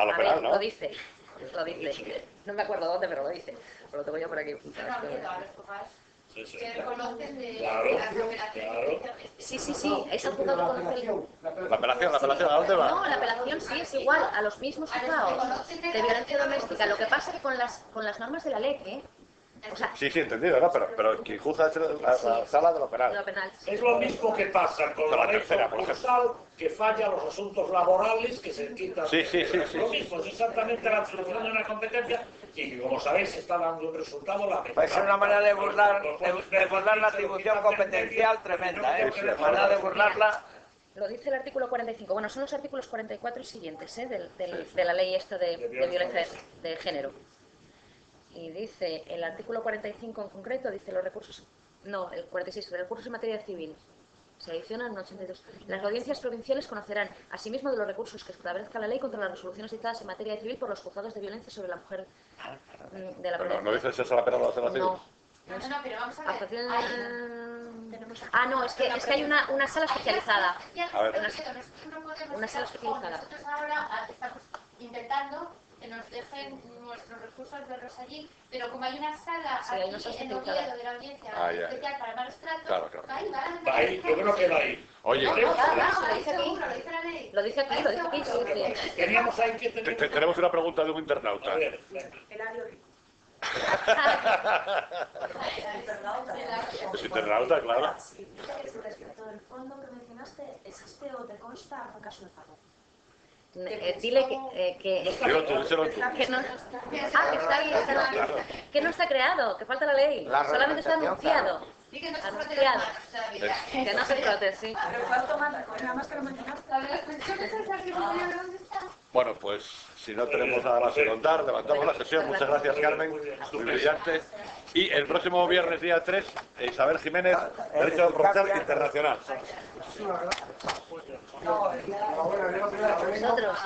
lo penal, ¿no? Lo dice. No me acuerdo dónde, pero lo dice. Lo tengo yo por aquí. Que reconocen de Sí, es el juzgado que conoce ¿La apelación a dónde va? No, la apelación sí es igual a los mismos juzgados de violencia doméstica. Lo que pasa es que con las normas de la ley, o sea, Sí, entendido, ¿no? Pero quien juzga es la sala de lo penal. Es lo mismo que pasa con la ley concursal, que falla los asuntos laborales, que se quitan. Sí. Lo mismo, es exactamente la atribución de una competencia y que, como sabéis, está dando un resultado lamentable. Pues es una manera de burlar la atribución competencial tremenda, ¿eh? Una manera de burlarla. Lo dice el artículo 45. Bueno, son los artículos 44 y siguientes, de la ley esta de violencia de género. Y dice, el artículo 45 en concreto, dice los recursos... No, el 46, los recursos en materia civil. Se adicionan 82. Las audiencias provinciales conocerán, asimismo, de los recursos que establezca la ley contra las resoluciones dictadas en materia civil por los juzgados de violencia sobre la mujer de la Pero ¿no dices eso la pena de la civil? No, pero vamos a ver. No, es que hay una sala especializada. A ver. Una sala especializada. Nosotros ahora estamos intentando que nos dejen nuestros recursos de allí, pero como hay una sala aquí en Oviedo de la audiencia especial para malos tratos, Ahí, yo creo que va ahí. Oye, lo dice la ley. Lo dice aquí. Teníamos ahí que tener... Tenemos una pregunta de un internauta. A ver, Es internauta, claro. Respecto del fondo que mencionaste, ¿existe o te consta fracaso de pago? Dile que no está creado, que falta la ley, solamente está anunciado. Que no se anunciado. Que no se frote, sí. Nada más que lo mencionaste. Bueno, pues si no tenemos nada más que contar, levantamos la sesión. Muchas gracias, Carmen, muy brillante. Y el próximo viernes, día 3, Isabel Jiménez, Derecho Procesal Internacional. Nosotros.